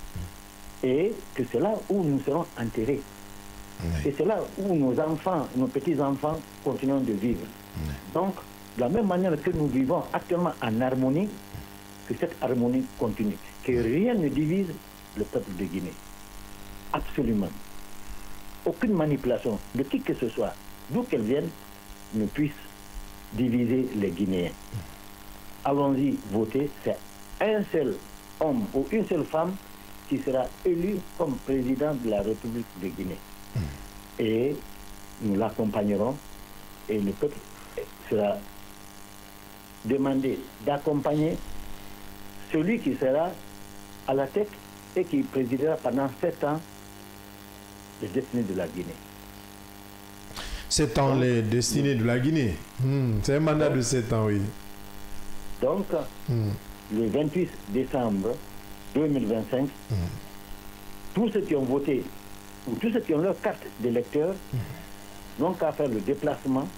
et que c'est là où nous serons enterrés. Et c'est là où nos enfants, nos petits-enfants continuent de vivre. Donc, de la même manière que nous vivons actuellement en harmonie, que cette harmonie continue. Que rien ne divise le peuple de Guinée. Absolument. Aucune manipulation de qui que ce soit, d'où qu'elle vienne, ne puisse diviser les Guinéens. Allons-y voter, c'est un seul homme ou une seule femme qui sera élu comme président de la République de Guinée. Et nous l'accompagnerons et le peuple sera demandé d'accompagner celui qui sera à la tête et qui présidera pendant 7 ans les destinées de la Guinée. 7 ans, les destinées de la Guinée. C'est un mandat de 7 ans, oui. Donc, le 28 décembre 2025, tous ceux qui ont voté, ou tous ceux qui ont leur carte d'électeur, n'ont qu'à faire le déplacement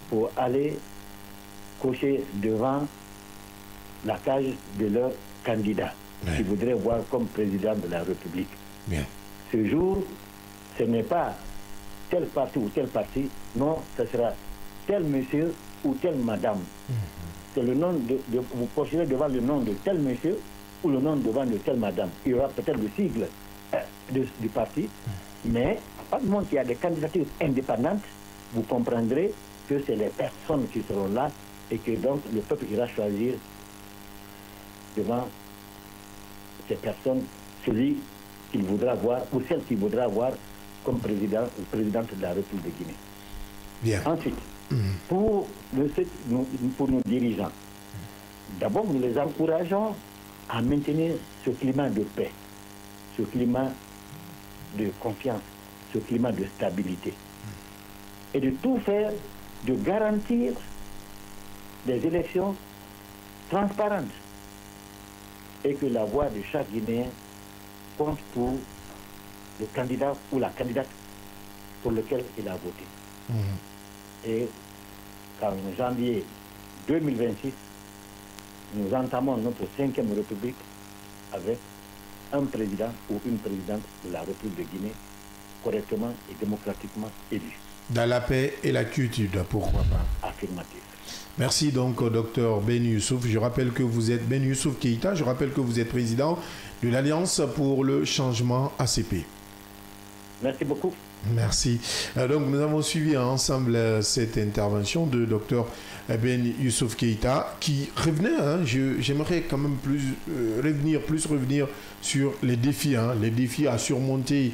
pour aller cocher devant la cage de leur candidat, qui voudrait voir comme président de la République. Bien. Ce jour, ce n'est pas tel parti ou tel parti, non, ce sera tel monsieur ou telle madame. C'est le nom vous cochez devant le nom de tel monsieur ou le nom devant de telle madame. Il y aura peut-être le sigle du parti, mais à partir du moment qu'il y a des candidatures indépendantes, vous comprendrez que c'est les personnes qui seront là et que donc le peuple ira choisir devant ces personnes celui qu'il voudra voir ou celle qu'il voudra voir comme président ou présidente de la République de Guinée. Bien. Ensuite, pour nos dirigeants, d'abord nous les encourageons à maintenir ce climat de paix, ce climat de confiance, ce climat de stabilité. Et de tout faire, de garantir des élections transparentes et que la voix de chaque Guinéen compte pour le candidat ou la candidate pour lequel il a voté. Et qu'en janvier 2026, nous entamons notre 5e République avec un président ou une présidente de la République de Guinée correctement et démocratiquement élu. Dans la paix et la quiétude, pourquoi pas. Affirmatif. Merci donc au docteur Ben Youssouf. Je rappelle que vous êtes Ben Youssouf Keïta. Je rappelle que vous êtes président de l'Alliance pour le changement ACP. Merci beaucoup. Merci. Donc nous avons suivi ensemble cette intervention de docteur Ben Youssouf Keïta qui revenait, j'aimerais quand même revenir sur les défis à surmonter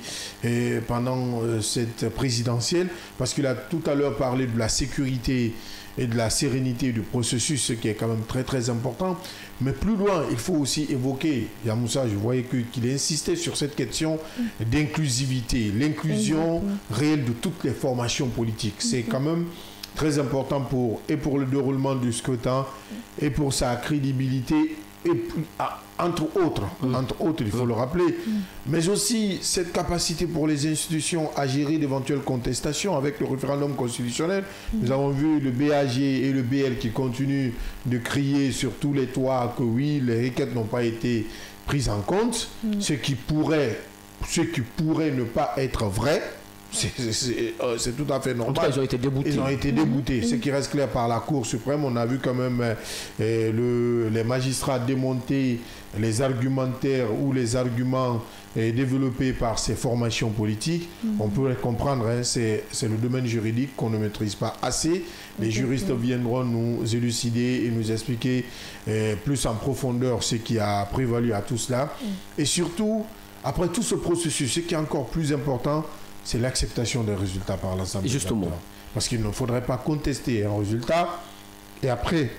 pendant cette présidentielle, parce qu'il a tout à l'heure parlé de la sécurité et de la sérénité du processus, ce qui est quand même très très important. Mais plus loin, il faut aussi évoquer, Yamoussa, je voyais qu'il insistait sur cette question d'inclusivité, l'inclusion réelle de toutes les formations politiques. C'est quand même très important pour le déroulement du scrutin et pour sa crédibilité, et entre autres, il faut le rappeler, mais aussi cette capacité pour les institutions à gérer d'éventuelles contestations avec le référendum constitutionnel. Nous avons vu le BAG et le BL qui continuent de crier sur tous les toits que oui, les requêtes n'ont pas été prises en compte, ce qui pourrait ne pas être vrai. C'est tout à fait normal. En tout cas, ils ont été déboutés. Ils ont été déboutés. Ce qui reste clair par la Cour suprême, on a vu quand même les magistrats démonter les argumentaires ou les arguments développés par ces formations politiques. On peut comprendre, c'est le domaine juridique qu'on ne maîtrise pas assez. Les juristes viendront nous élucider et nous expliquer plus en profondeur ce qui a prévalu à tout cela. Et surtout, après tout ce processus, ce qui est encore plus important, c'est l'acceptation des résultats par l'Assemblée. Justement. Parce qu'il ne faudrait pas contester un résultat et après,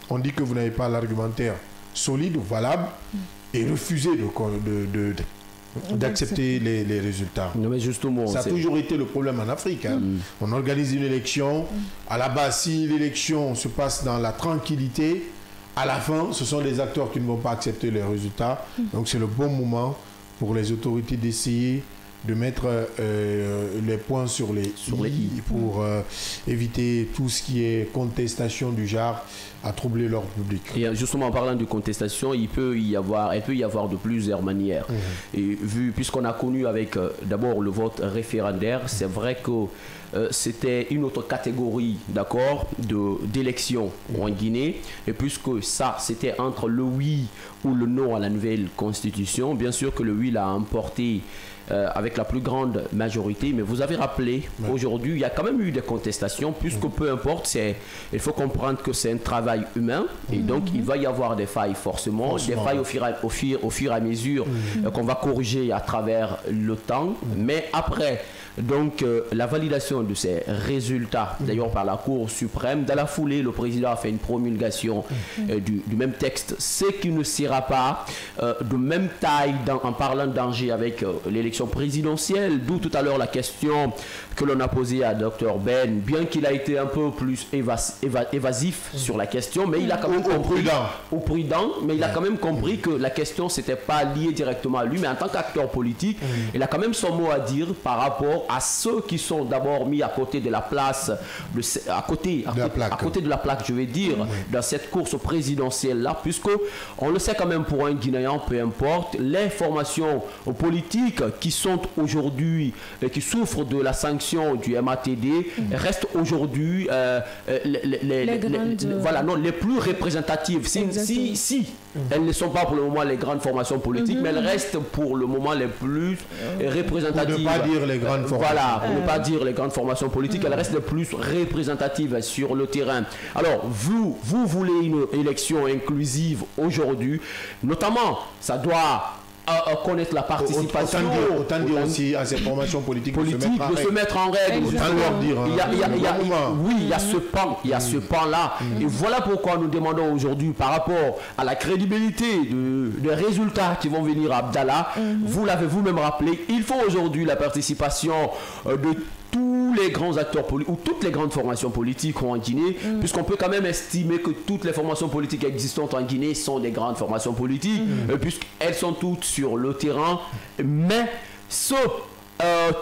on dit que vous n'avez pas l'argumentaire solide ou valable et refuser d'accepter les résultats. Non, mais justement, ça a toujours été le problème en Afrique. On organise une élection. À la base, si l'élection se passe dans la tranquillité, à la fin, ce sont les acteurs qui ne vont pas accepter les résultats. Donc c'est le bon moment pour les autorités d'essayer de mettre les points sur les i pour éviter tout ce qui est contestation du genre à troubler l'ordre public. Et justement, en parlant de contestation, elle peut y avoir de plusieurs manières. Et puisqu'on a connu avec d'abord le vote référendaire, c'est vrai que c'était une autre catégorie, d'accord, d'élection en Guinée. Et puisque ça, c'était entre le oui ou le non à la nouvelle constitution, bien sûr que le oui l'a emporté avec la plus grande majorité, mais vous avez rappelé, aujourd'hui, il y a quand même eu des contestations, puisque peu importe, il faut comprendre que c'est un travail humain, et donc il va y avoir des failles forcément, des failles au fur et à mesure qu'on va corriger à travers le temps, mais après, donc la validation de ces résultats, d'ailleurs par la Cour suprême, dans la foulée, le président a fait une promulgation du même texte, ce qui ne sera pas de même taille en parlant d'enjeu avec l'élection présidentielle, d'où tout à l'heure la question que l'on a posée à Dr Ben, bien qu'il a été un peu plus évasif sur la question, mais il a quand même compris, mais il a quand même compris que la question c'était pas lié directement à lui, mais en tant qu'acteur politique, il a quand même son mot à dire par rapport à ceux qui sont d'abord mis à côté de la place, à côté de la plaque, je vais dire, dans cette course présidentielle là, puisque on le sait quand même pour un Guinéen, peu importe, les formations politiques qui sont aujourd'hui, qui souffrent de la sanction du MATD, restent aujourd'hui les plus représentatives. Si elles ne sont pas pour le moment les grandes formations politiques, mais elles restent pour le moment les plus représentatives. Pour ne pas dire les grandes formations. Voilà, pour ne pas dire les grandes formations politiques, elles restent les plus représentatives sur le terrain. Alors, vous voulez une élection inclusive aujourd'hui, notamment, ça doit connaître la participation. Autant dire aussi à ces formations politiques de se mettre en règle. Il y a ce pan, là. Et voilà pourquoi nous demandons aujourd'hui, par rapport à la crédibilité des résultats qui vont venir à Abdallah, vous l'avez vous-même rappelé, il faut aujourd'hui la participation de tous les grands acteurs politiques ou toutes les grandes formations politiques en Guinée, puisqu'on peut quand même estimer que toutes les formations politiques existantes en Guinée sont des grandes formations politiques, puisqu'elles sont toutes sur le terrain, mais ceux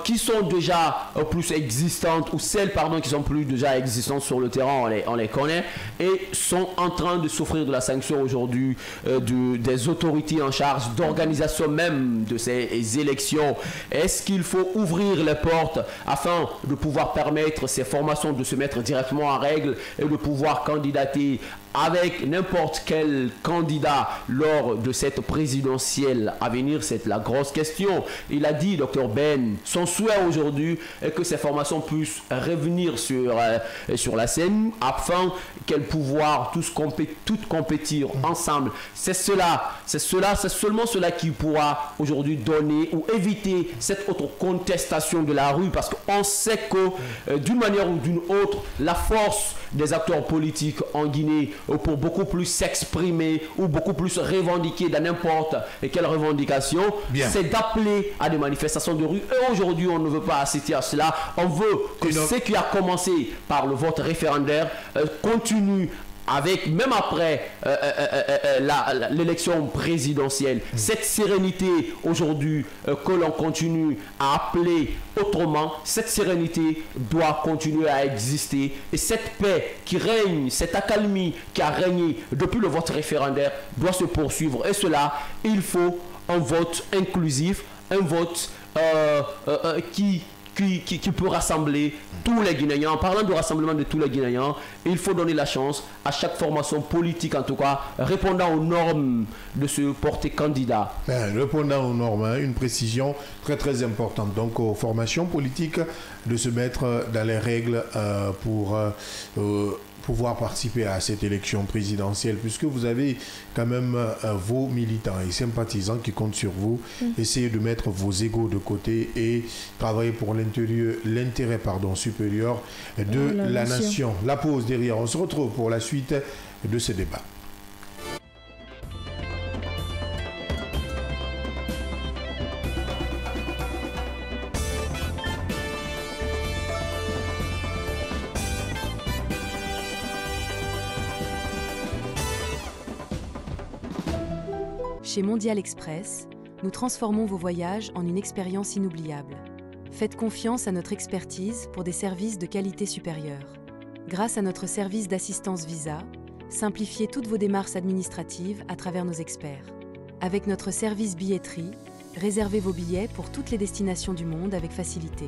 qui sont déjà plus existantes, ou celles qui sont plus déjà existantes sur le terrain, on les connaît, et sont en train de souffrir de la sanction aujourd'hui des autorités en charge d'organisation même de ces élections. Est-ce qu'il faut ouvrir les portes afin de pouvoir permettre ces formations de se mettre directement en règle et de pouvoir candidater avec n'importe quel candidat lors de cette présidentielle à venir? C'est la grosse question. Il a dit, Dr Ben, son souhait aujourd'hui est que ces formations puissent revenir sur la scène afin qu'elles pouvoir toutes compétir ensemble. C'est seulement cela qui pourra aujourd'hui donner ou éviter cette autre contestation de la rue, parce qu'on sait que d'une manière ou d'une autre, la force des acteurs politiques en Guinée pour beaucoup plus s'exprimer ou beaucoup plus revendiquer dans n'importe quelle revendication, c'est d'appeler à des manifestations de rue. Et aujourd'hui, on ne veut pas assister à cela. On veut que ce qui a commencé par le vote référendaire continue avec, même après l'élection présidentielle, cette sérénité aujourd'hui que l'on continue à appeler autrement, cette sérénité doit continuer à exister, et cette paix qui règne, cette accalmie qui a régné depuis le vote référendaire doit se poursuivre, et cela, il faut un vote inclusif, un vote qui peut rassembler tous les Guinéens. En parlant de rassemblement de tous les Guinéens, il faut donner la chance à chaque formation politique, en tout cas, répondant aux normes, de se porter candidat. Répondant aux normes, une précision très très importante. Donc aux formations politiques de se mettre dans les règles pour pouvoir participer à cette élection présidentielle, puisque vous avez quand même vos militants et sympathisants qui comptent sur vous. Essayez de mettre vos égos de côté et travailler pour l'intérêt supérieur de la nation. La pause derrière, on se retrouve pour la suite de ce débat. Chez Mondial Express, nous transformons vos voyages en une expérience inoubliable. Faites confiance à notre expertise pour des services de qualité supérieure. Grâce à notre service d'assistance visa, simplifiez toutes vos démarches administratives à travers nos experts. Avec notre service billetterie, réservez vos billets pour toutes les destinations du monde avec facilité.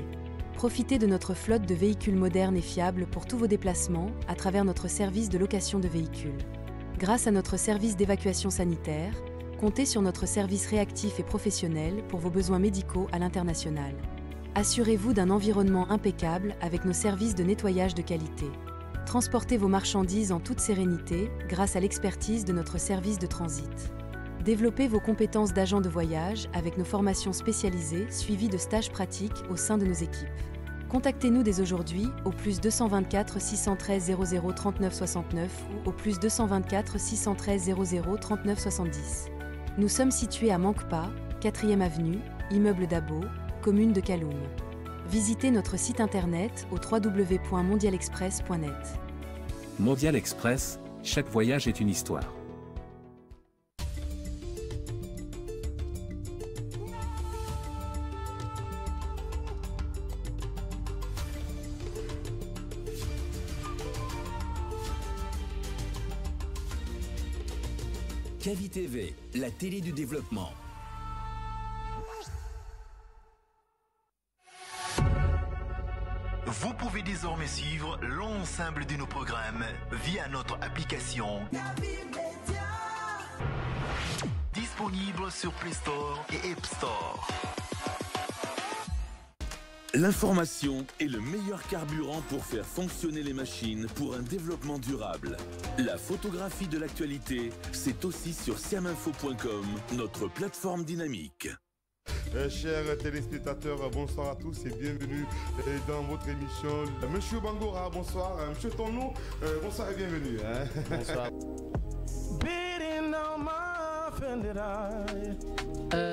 Profitez de notre flotte de véhicules modernes et fiables pour tous vos déplacements à travers notre service de location de véhicules. Grâce à notre service d'évacuation sanitaire, comptez sur notre service réactif et professionnel pour vos besoins médicaux à l'international. Assurez-vous d'un environnement impeccable avec nos services de nettoyage de qualité. Transportez vos marchandises en toute sérénité grâce à l'expertise de notre service de transit. Développez vos compétences d'agent de voyage avec nos formations spécialisées suivies de stages pratiques au sein de nos équipes. Contactez-nous dès aujourd'hui au plus 224 613 00 39 69 ou au plus 224 613 00 39 70. Nous sommes situés à Mankpa, 4e avenue, immeuble Dabo, commune de Kaloum. Visitez notre site internet au www.mondialexpress.net. Mondial Express, chaque voyage est une histoire. Kavi TV, la télé du développement. Vous pouvez désormais suivre l'ensemble de nos programmes via notre application disponible sur Play Store et App Store. L'information est le meilleur carburant pour faire fonctionner les machines pour un développement durable. La photographie de l'actualité, c'est aussi sur siaminfo.com, notre plateforme dynamique. Chers téléspectateurs, bonsoir à tous et bienvenue dans votre émission. Monsieur Bangora, bonsoir. Monsieur Tono, bonsoir et bienvenue. Bonsoir.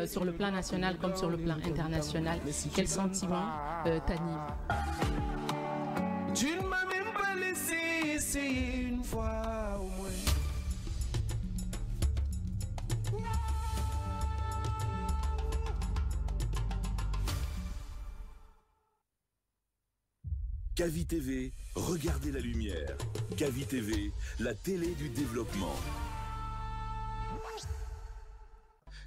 Sur le plan national comme sur le plan international, quel sentiment t'anime? Tu ne m'as même pas laissé essayer une fois au moins. Kavi TV, regardez la lumière. Kavi TV, la télé du développement.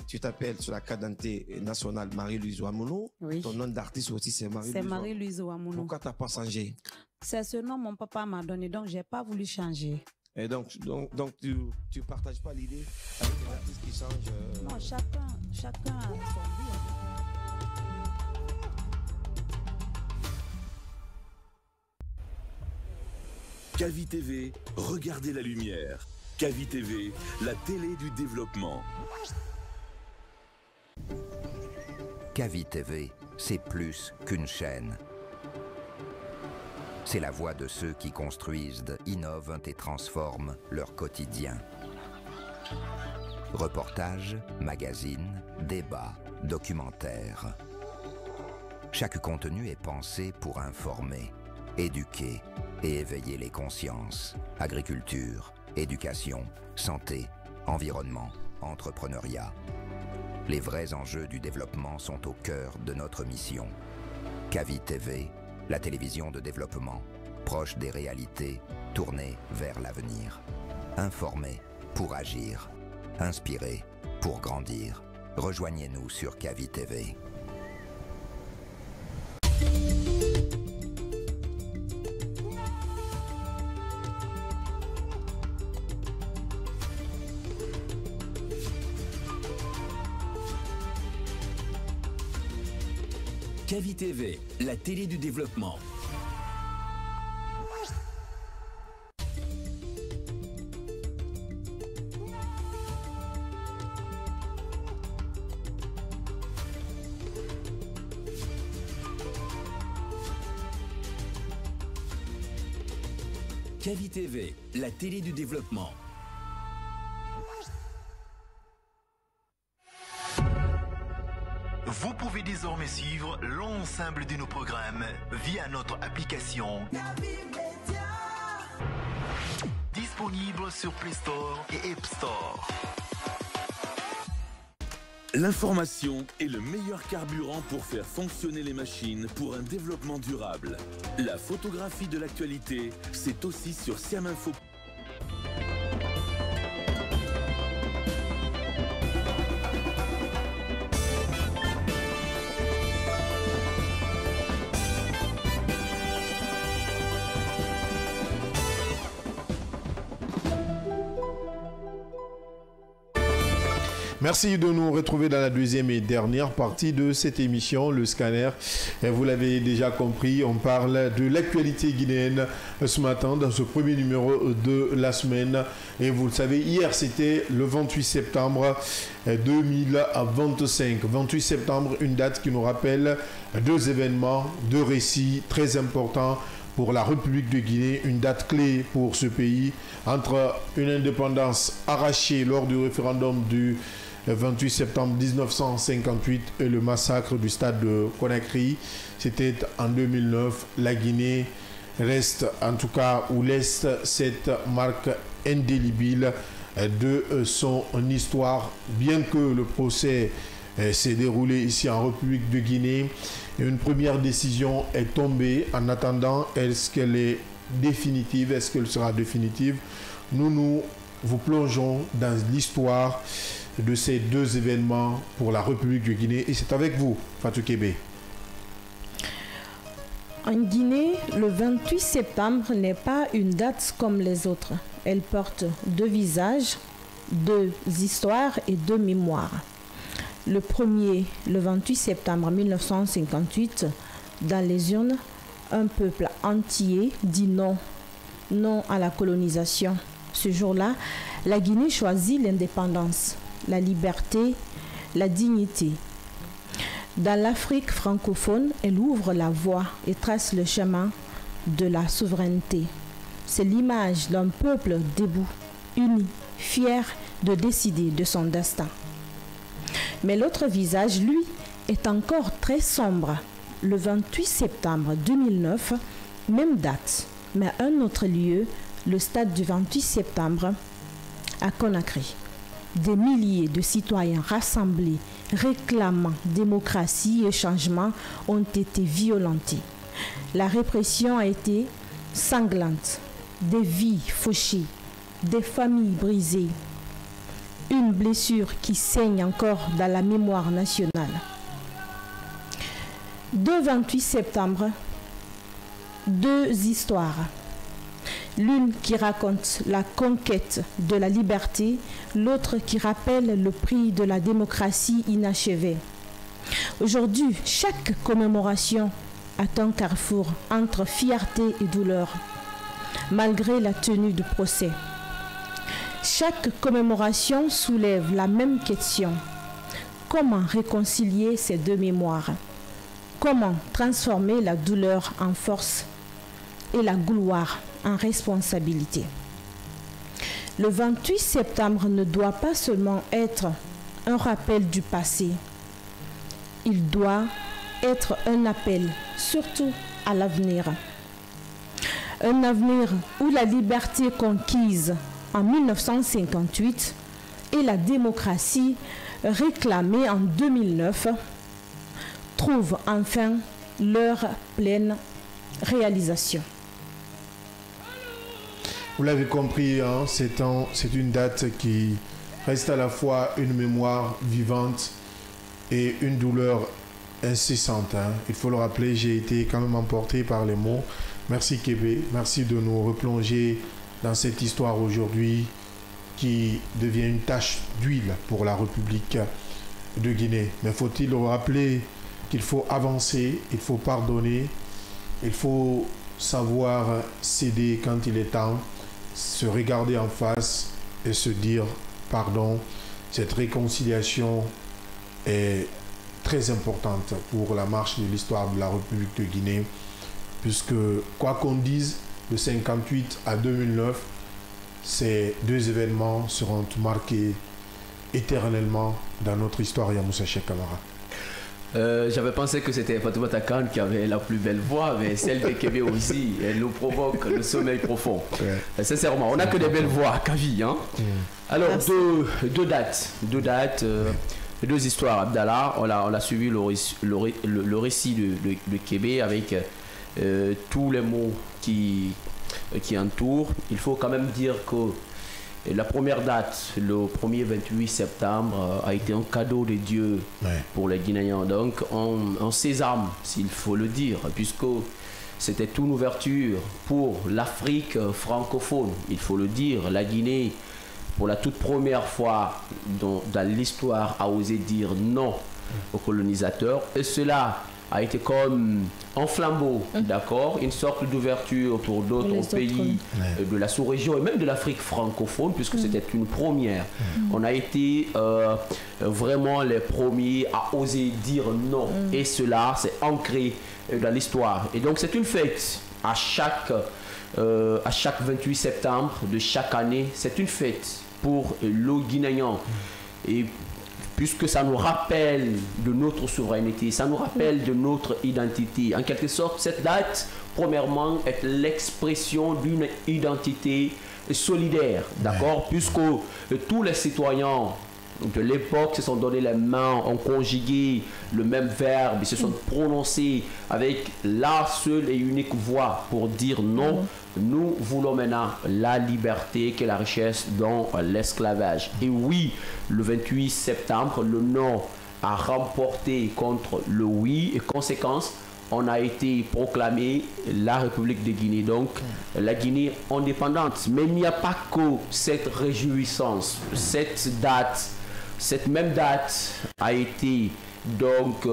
Tu t'appelles sur la carte d'identité nationale Marie-Louise Ouamounou. Oui. Ton nom d'artiste aussi, c'est Marie-Louise. C'est Marie-Louise Ouamounou. Pourquoi tu n'as pas changé? C'est ce nom que mon papa m'a donné, donc je n'ai pas voulu changer. Et donc tu ne partages pas l'idée avec les artistes qui changent Non, chacun a son goût. Kavi TV, regardez la lumière. Kavi TV, la télé du développement. Kavi TV, c'est plus qu'une chaîne. C'est la voix de ceux qui construisent, innovent et transforment leur quotidien. Reportages, magazines, débats, documentaires. Chaque contenu est pensé pour informer, éduquer et éveiller les consciences. Agriculture, éducation, santé, environnement, entrepreneuriat. Les vrais enjeux du développement sont au cœur de notre mission. Kavi TV, la télévision de développement, proche des réalités, tournée vers l'avenir. Informer pour agir. Inspirer pour grandir. Rejoignez-nous sur Kavi TV. Kavi TV, la télé du développement. Kavi TV, la télé du développement. Vous pouvez désormais suivre l'ensemble de nos programmes via notre application disponible sur Play Store et App Store. L'information est le meilleur carburant pour faire fonctionner les machines pour un développement durable. La photographie de l'actualité, c'est aussi sur Siaminfo. Merci de nous retrouver dans la deuxième et dernière partie de cette émission, le scanner. Et vous l'avez déjà compris, on parle de l'actualité guinéenne ce matin dans ce premier numéro de la semaine. Et vous le savez, hier c'était le 28 septembre 2025. 28 septembre, une date qui nous rappelle deux événements, deux récits très importants pour la République de Guinée, une date clé pour ce pays, entre une indépendance arrachée lors du référendum du 28 septembre 1958 et le massacre du stade de Conakry. C'était en 2009. La Guinée reste, en tout cas, ou laisse cette marque indélébile de son histoire, bien que le procès s'est déroulé ici en République de Guinée. Une première décision est tombée. En attendant, est-ce qu'elle est définitive? Est-ce qu'elle sera définitive? Nous vous plongeons dans l'histoire de ces deux événements pour la République de Guinée. Et c'est avec vous, Fatou Kébé. En Guinée, le 28 septembre n'est pas une date comme les autres. Elle porte deux visages, deux histoires et deux mémoires. Le premier, le 28 septembre 1958, dans les urnes, un peuple entier dit non, non à la colonisation. Ce jour-là, la Guinée choisit l'indépendance, la liberté, la dignité. Dans l'Afrique francophone, elle ouvre la voie et trace le chemin de la souveraineté. C'est l'image d'un peuple debout, uni, fier de décider de son destin. Mais l'autre visage, lui, est encore très sombre. Le 28 septembre 2009, même date, mais un autre lieu, le stade du 28 septembre à Conakry. Des milliers de citoyens rassemblés, réclamant démocratie et changement, ont été violentés. La répression a été sanglante. Des vies fauchées, des familles brisées. Une blessure qui saigne encore dans la mémoire nationale. De 28 septembre, deux histoires. L'une qui raconte la conquête de la liberté, l'autre qui rappelle le prix de la démocratie inachevée. Aujourd'hui, chaque commémoration est un carrefour entre fierté et douleur, malgré la tenue du procès. Chaque commémoration soulève la même question. Comment réconcilier ces deux mémoires? Comment transformer la douleur en force et la gloire en responsabilité? Le 28 septembre ne doit pas seulement être un rappel du passé. Il doit être un appel, surtout à l'avenir. Un avenir où la liberté conquise en 1958 et la démocratie réclamée en 2009 trouvent enfin leur pleine réalisation. Vous l'avez compris, hein, c'est une date qui reste à la fois une mémoire vivante et une douleur incessante. Hein. Il faut le rappeler, j'ai été quand même emporté par les mots. Merci Kébé, merci de nous replonger dans cette histoire aujourd'hui qui devient une tache d'huile pour la République de Guinée. Mais faut-il rappeler qu'il faut avancer, il faut pardonner, il faut savoir céder quand il est temps, se regarder en face et se dire pardon. Cette réconciliation est très importante pour la marche de l'histoire de la République de Guinée, puisque quoi qu'on dise, de 58 à 2009, ces deux événements seront marqués éternellement dans notre histoire. Yamoussa Cheikh Camara. J'avais pensé que c'était Fatoumata Kane qui avait la plus belle voix, mais celle de Kébé aussi, elle nous provoque le sommeil profond. Ouais. Sincèrement, on n'a que des belles voix, Kavi. Hein. Alors, deux dates. deux histoires, Abdallah. On a suivi le récit de Kébé avec tous les mots qui entourent. Il faut quand même dire que la première date, le 1er 28 septembre, a été un cadeau de Dieu pour les Guinéens. Donc, on sésame, s'il faut le dire, puisque c'était une ouverture pour l'Afrique francophone. Il faut le dire, la Guinée, pour la toute première fois dans l'histoire, a osé dire non aux colonisateurs. Et cela a été comme un flambeau, d'accord, une sorte d'ouverture pour d'autres pays de la sous-région et même de l'Afrique francophone, puisque c'était une première. On a été vraiment les premiers à oser dire non. Et cela, c'est ancré dans l'histoire. Et donc, c'est une fête à chaque 28 septembre de chaque année. C'est une fête pour le Guinéen. Et puisque ça nous rappelle de notre souveraineté, ça nous rappelle de notre identité. En quelque sorte, cette date, premièrement, est l'expression d'une identité solidaire, d'accord, puisque tous les citoyens de l'époque se sont donné les mains, ont conjugué le même verbe, ils se sont prononcés avec la seule et unique voix pour dire non. Nous voulons maintenant la liberté qui est la richesse dans l'esclavage. Et oui, le 28 septembre, le non a remporté contre le oui et conséquence, on a été proclamé la République de Guinée, donc la Guinée indépendante. Mais il n'y a pas que cette réjouissance, cette même date a été donc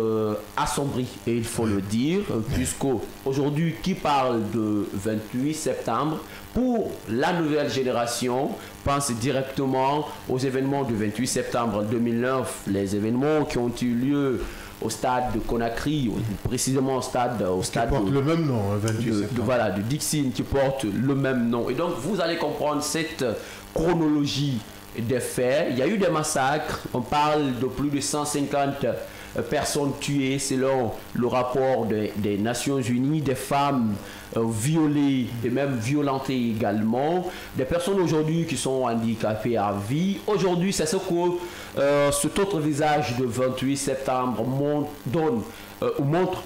assombrie, et il faut le dire, puisque aujourd'hui, qui parle de 28 septembre, pour la nouvelle génération, pense directement aux événements du 28 septembre 2009, les événements qui ont eu lieu au stade de Conakry, précisément au stade porte le même nom, 28 septembre. Voilà, de Dixine, qui porte le même nom. Et donc, vous allez comprendre cette chronologie des faits. Il y a eu des massacres, on parle de plus de 150 personnes tuées selon le rapport des Nations Unies, des femmes violées et même violentées également, des personnes aujourd'hui qui sont handicapées à vie. Aujourd'hui, c'est ce que cet autre visage de 28 septembre montre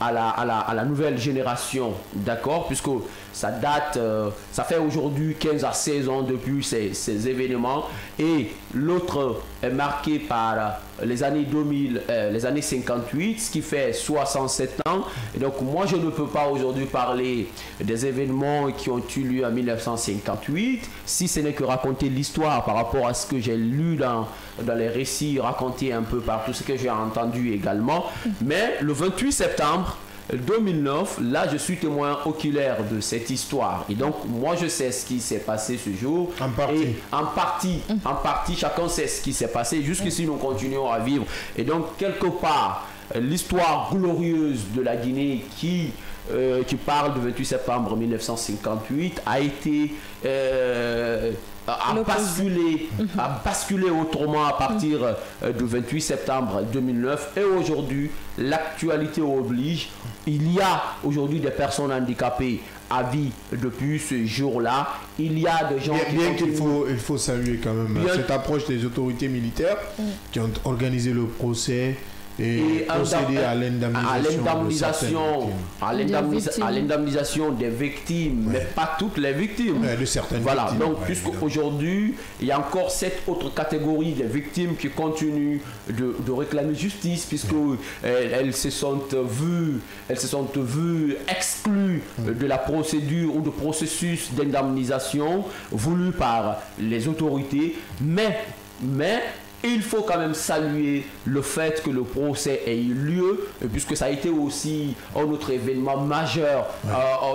à la nouvelle génération, d'accord, puisque ça date, ça fait aujourd'hui 15 à 16 ans depuis ces événements, et l'autre est marqué par les années 2000, les années 58, ce qui fait 67 ans. Et donc moi je ne peux pas aujourd'hui parler des événements qui ont eu lieu en 1958, si ce n'est que raconter l'histoire par rapport à ce que j'ai lu dans les récits racontés un peu par tout ce que j'ai entendu également. Mais le 28 septembre 2009, là je suis témoin oculaire de cette histoire, et donc moi je sais ce qui s'est passé ce jour, en partie chacun sait ce qui s'est passé. Jusqu'ici nous continuons à vivre, et donc quelque part l'histoire glorieuse de la Guinée qui parle du 28 septembre 1958 a été a basculé autrement à partir du 28 septembre 2009, et aujourd'hui l'actualité oblige. Il y a aujourd'hui des personnes handicapées à vie depuis ce jour-là. Il y a des gens il faut saluer quand même cette approche des autorités militaires qui ont organisé le procès et procéder à l'indemnisation des victimes, mais pas toutes les victimes. De certaines victimes. Donc, puisqu'aujourd'hui, il y a encore cette autre catégorie des victimes qui continuent de réclamer justice, puisque elles se sont vues exclues de la procédure ou de processus d'indemnisation voulu par les autorités. Mais il faut quand même saluer le fait que le procès ait eu lieu, puisque ça a été aussi un autre événement majeur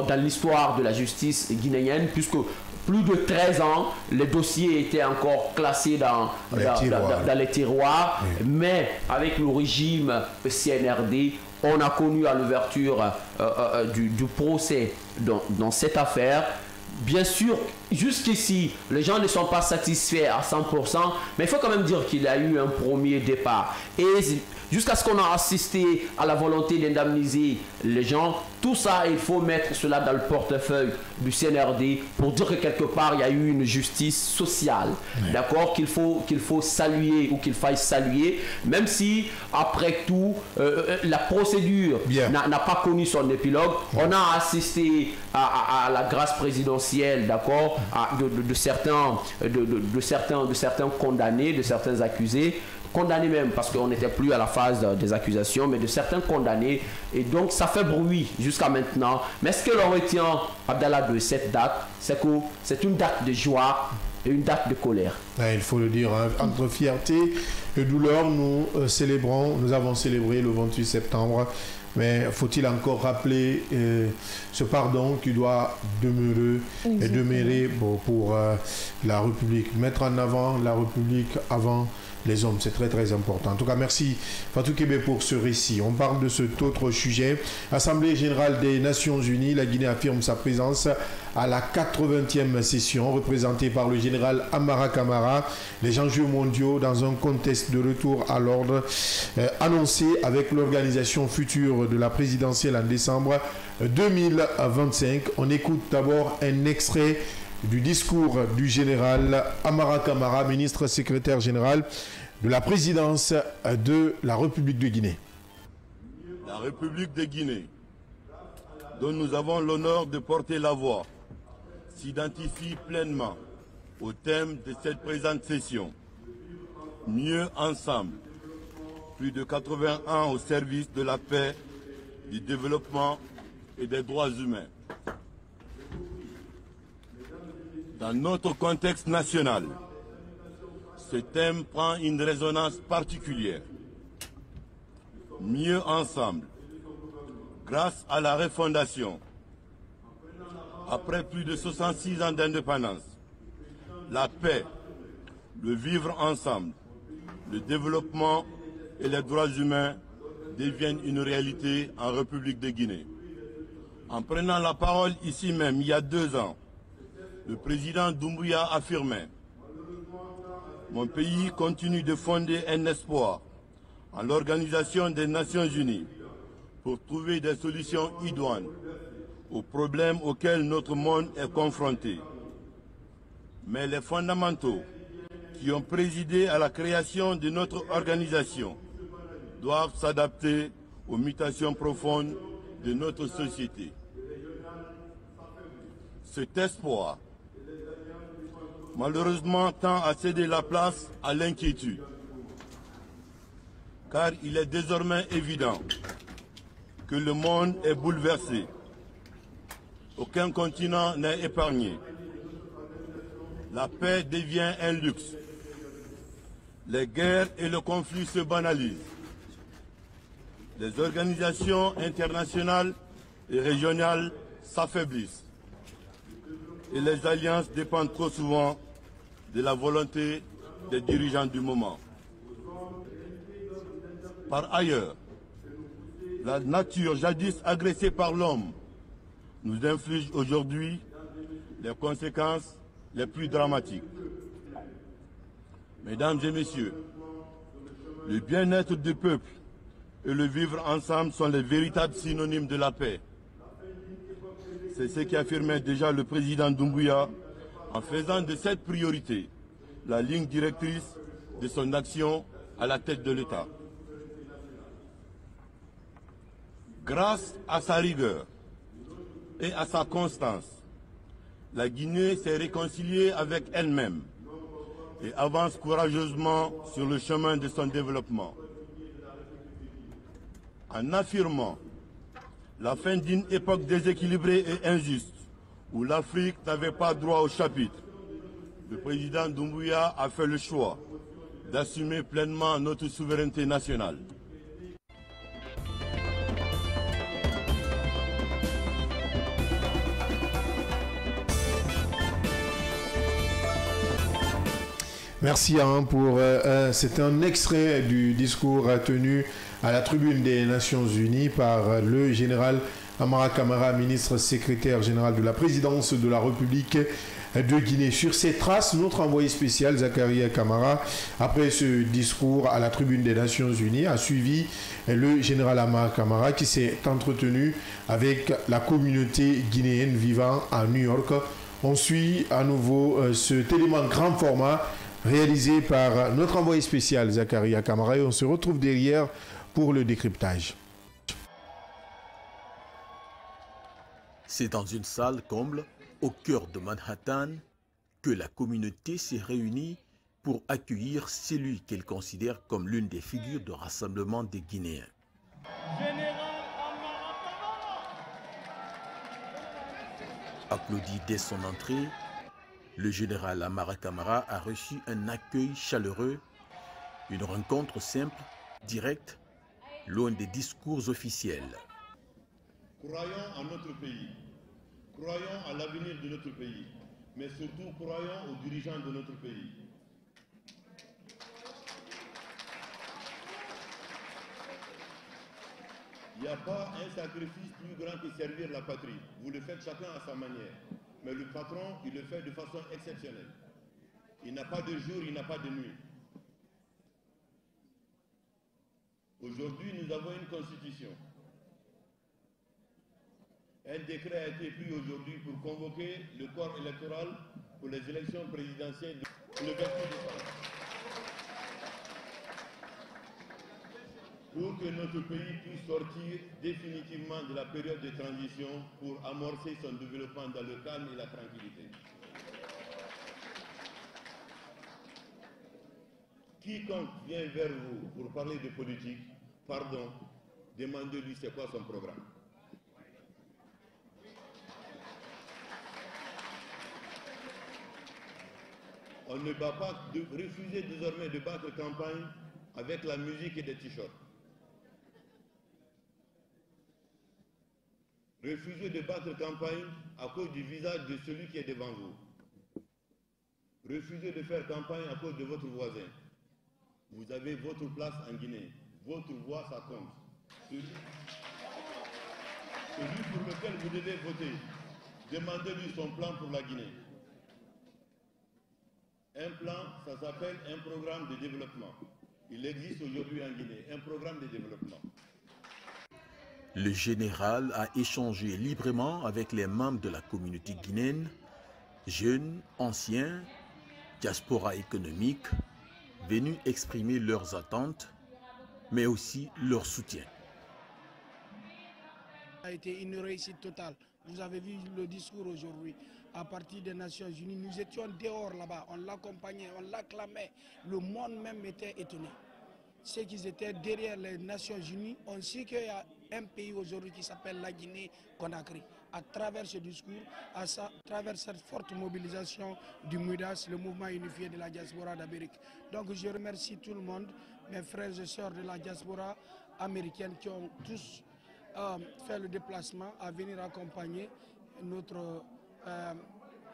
dans l'histoire de la justice guinéenne, puisque plus de 13 ans, les dossiers étaient encore classés dans les tiroirs. Mais avec le régime CNRD, on a connu à l'ouverture du procès dans cette affaire. Bien sûr, jusqu'ici, les gens ne sont pas satisfaits à 100%, mais il faut quand même dire qu'il y a eu un premier départ. Et jusqu'à ce qu'on a assisté à la volonté d'indemniser les gens, tout ça, il faut mettre cela dans le portefeuille du CNRD pour dire que quelque part, il y a eu une justice sociale, d'accord, qu'il faut saluer ou qu'il faille saluer, même si, après tout, la procédure n'a pas connu son épilogue. On a assisté à la grâce présidentielle, d'accord, de certains condamnés, de certains accusés, condamnés même, parce qu'on n'était plus à la phase des accusations, mais de certains condamnés. Et donc, ça fait bruit jusqu'à maintenant. Mais ce que l'on retient, Abdallah, de cette date, c'est que c'est une date de joie et une date de colère. Il faut le dire, hein, entre fierté et douleur, nous avons célébré le 28 septembre. Mais faut-il encore rappeler ce pardon qui doit demeurer pour la République. Mettre en avant la République avant les hommes, c'est très très important. En tout cas, merci Fatou Kébé pour ce récit. On parle de cet autre sujet. Assemblée générale des Nations Unies, la Guinée affirme sa présence à la 80e session, représentée par le général Amara Camara. Les enjeux mondiaux dans un contexte de retour à l'ordre annoncé avec l'organisation future de la présidentielle en décembre 2025. On écoute d'abord un extrait du discours du général Amara Camara, ministre secrétaire général de la présidence de la République de Guinée. La République de Guinée, dont nous avons l'honneur de porter la voix, s'identifie pleinement au thème de cette présente session. Mieux ensemble, plus de 80 ans au service de la paix, du développement et des droits humains. Dans notre contexte national, ce thème prend une résonance particulière. Mieux ensemble, grâce à la refondation, après plus de 66 ans d'indépendance, la paix, le vivre ensemble, le développement et les droits humains deviennent une réalité en République de Guinée. En prenant la parole ici même, il y a 2 ans, le président Doumbouya affirmait « Mon pays continue de fonder un espoir en l'Organisation des Nations Unies pour trouver des solutions idoines aux problèmes auxquels notre monde est confronté. Mais les fondamentaux qui ont présidé à la création de notre organisation doivent s'adapter aux mutations profondes de notre société. Cet espoir, malheureusement, tend à céder la place à l'inquiétude, car il est désormais évident que le monde est bouleversé. Aucun continent n'est épargné. La paix devient un luxe. Les guerres et le conflit se banalisent. Les organisations internationales et régionales s'affaiblissent. Et les alliances dépendent trop souvent de la volonté des dirigeants du moment. Par ailleurs, la nature jadis agressée par l'homme nous inflige aujourd'hui les conséquences les plus dramatiques. Mesdames et messieurs, le bien-être du peuple et le vivre ensemble sont les véritables synonymes de la paix. C'est ce qu'affirmait déjà le président Doumbouya en faisant de cette priorité la ligne directrice de son action à la tête de l'État. Grâce à sa rigueur et à sa constance, la Guinée s'est réconciliée avec elle-même et avance courageusement sur le chemin de son développement. En affirmant la fin d'une époque déséquilibrée et injuste, où l'Afrique n'avait pas droit au chapitre, le président Doumbouya a fait le choix d'assumer pleinement notre souveraineté nationale. Merci pour... c'est un extrait du discours tenu à la tribune des Nations Unies par le général Amara Camara, ministre secrétaire général de la présidence de la République de Guinée. Sur ces traces, notre envoyé spécial Zakaria Kamara, après ce discours à la tribune des Nations Unies, a suivi le général Amara Kamara qui s'est entretenu avec la communauté guinéenne vivant à New York. On suit à nouveau cet élément grand format réalisé par notre envoyé spécial Zakaria Kamara et on se retrouve derrière pour le décryptage. C'est dans une salle comble, au cœur de Manhattan, que la communauté s'est réunie pour accueillir celui qu'elle considère comme l'une des figures de rassemblement des Guinéens. Applaudi dès son entrée, le général Amara Kamara a reçu un accueil chaleureux, une rencontre simple, directe, loin des discours officiels. Croyons en notre pays, croyons à l'avenir de notre pays, mais surtout croyons aux dirigeants de notre pays. Il n'y a pas un sacrifice plus grand que servir la patrie. Vous le faites chacun à sa manière. Mais le patron, il le fait de façon exceptionnelle. Il n'a pas de jour, il n'a pas de nuit. Aujourd'hui, nous avons une constitution. Un décret a été pris aujourd'hui pour convoquer le corps électoral pour les élections présidentielles le 28 décembre. Pour que notre pays puisse sortir définitivement de la période de transition pour amorcer son développement dans le calme et la tranquillité. Quiconque vient vers vous pour parler de politique, pardon, demandez-lui c'est quoi son programme. On ne va pas refuser désormais de battre campagne avec la musique et des t-shirts. Refusez de battre campagne à cause du visage de celui qui est devant vous. Refusez de faire campagne à cause de votre voisin. Vous avez votre place en Guinée. Votre voix, ça compte. Celui pour lequel vous devez voter, demandez-lui son plan pour la Guinée. Un plan, ça s'appelle un programme de développement. Il existe aujourd'hui en Guinée, un programme de développement. Le général a échangé librement avec les membres de la communauté guinéenne, jeunes, anciens, diaspora économique, venus exprimer leurs attentes, mais aussi leur soutien. Ça a été une réussite totale. Vous avez vu le discours aujourd'hui à partir des Nations Unies. Nous étions dehors là-bas, on l'accompagnait, on l'acclamait. Le monde même était étonné. Ceux qui étaient derrière les Nations Unies ont su qu'il y a un pays aujourd'hui qui s'appelle la Guinée-Conakry. À travers ce discours, à travers cette forte mobilisation du MUDAS, le mouvement unifié de la diaspora d'Amérique. Donc je remercie tout le monde, mes frères et sœurs de la diaspora américaine qui ont tous fait le déplacement à venir accompagner notre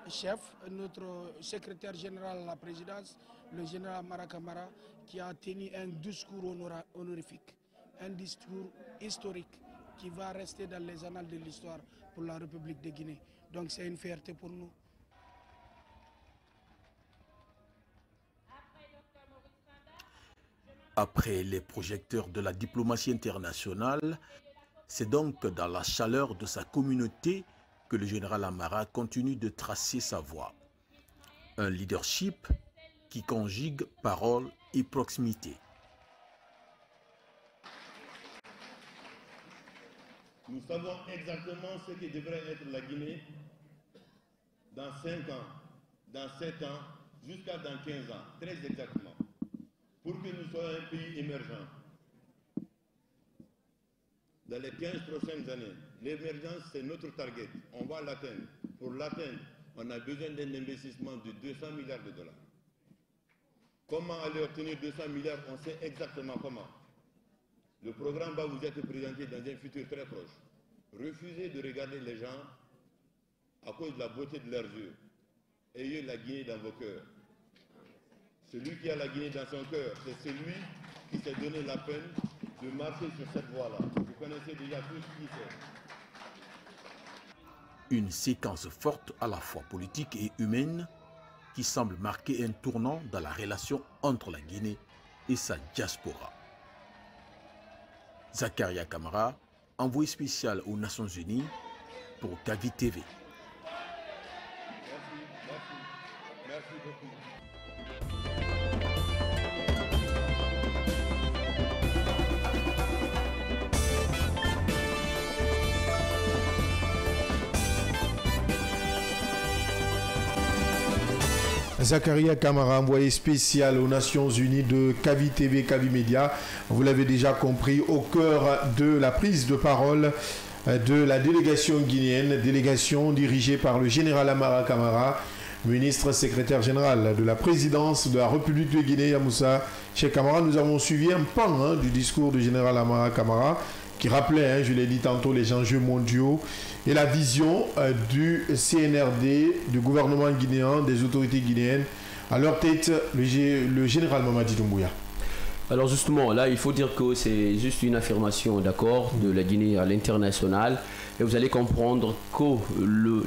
chef, notre secrétaire général à la présidence, le général Amara Kamara, qui a tenu un discours honorifique, un discours historique qui va rester dans les annales de l'histoire pour la République de Guinée. Donc c'est une fierté pour nous. Après les projecteurs de la diplomatie internationale, c'est donc dans la chaleur de sa communauté que le général Amara continue de tracer sa voie. Un leadership qui conjugue parole et proximité. Nous savons exactement ce que devrait être la Guinée dans 5 ans, dans 7 ans, jusqu'à dans 15 ans, très exactement. Pour que nous soyons un pays émergent. Dans les 15 prochaines années, l'émergence, c'est notre target. On va l'atteindre. Pour l'atteindre, on a besoin d'un investissement de 200 milliards de dollars. Comment aller obtenir 200 milliards? On sait exactement comment. Le programme va vous être présenté dans un futur très proche. Refusez de regarder les gens à cause de la beauté de leurs yeux. Ayez la Guinée dans vos cœurs. Celui qui a la Guinée dans son cœur, c'est celui qui s'est donné la peine de marcher sur cette voie-là. Vous connaissez déjà tous qui c'est. Une séquence forte à la fois politique et humaine qui semble marquer un tournant dans la relation entre la Guinée et sa diaspora. Zakaria Kamara, envoyé spécial aux Nations Unies pour Kavi TV. Merci beaucoup. Zakaria Kamara, envoyé spécial aux Nations Unies de Kavi TV, Kavi Média. Vous l'avez déjà compris, au cœur de la prise de parole de la délégation guinéenne, délégation dirigée par le général Amara Kamara, ministre secrétaire général de la présidence de la République de Guinée, Yamoussa. Chez Kamara, nous avons suivi un pan du discours du général Amara Kamara qui rappelait, je l'ai dit tantôt, les enjeux mondiaux et la vision du CNRD, du gouvernement guinéen, des autorités guinéennes. À leur tête, le général Mamadi Doumbouya. Alors justement, là, il faut dire que c'est juste une affirmation, d'accord, de la Guinée à l'international. Et vous allez comprendre que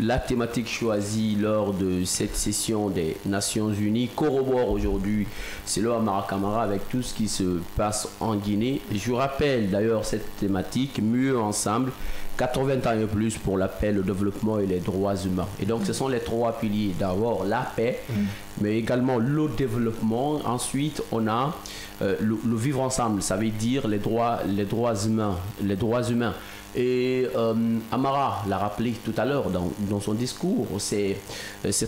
la thématique choisie lors de cette session des Nations Unies corrobore aujourd'hui, c'est le Amara Kamara avec tout ce qui se passe en Guinée. Je vous rappelle d'ailleurs cette thématique, mieux ensemble, 80 ans et plus pour la paix, le développement et les droits humains. Et donc ce sont les trois piliers. D'abord la paix, mais également le développement. Ensuite, on a le vivre ensemble, ça veut dire les droits humains. Et Amara l'a rappelé tout à l'heure dans son discours, ces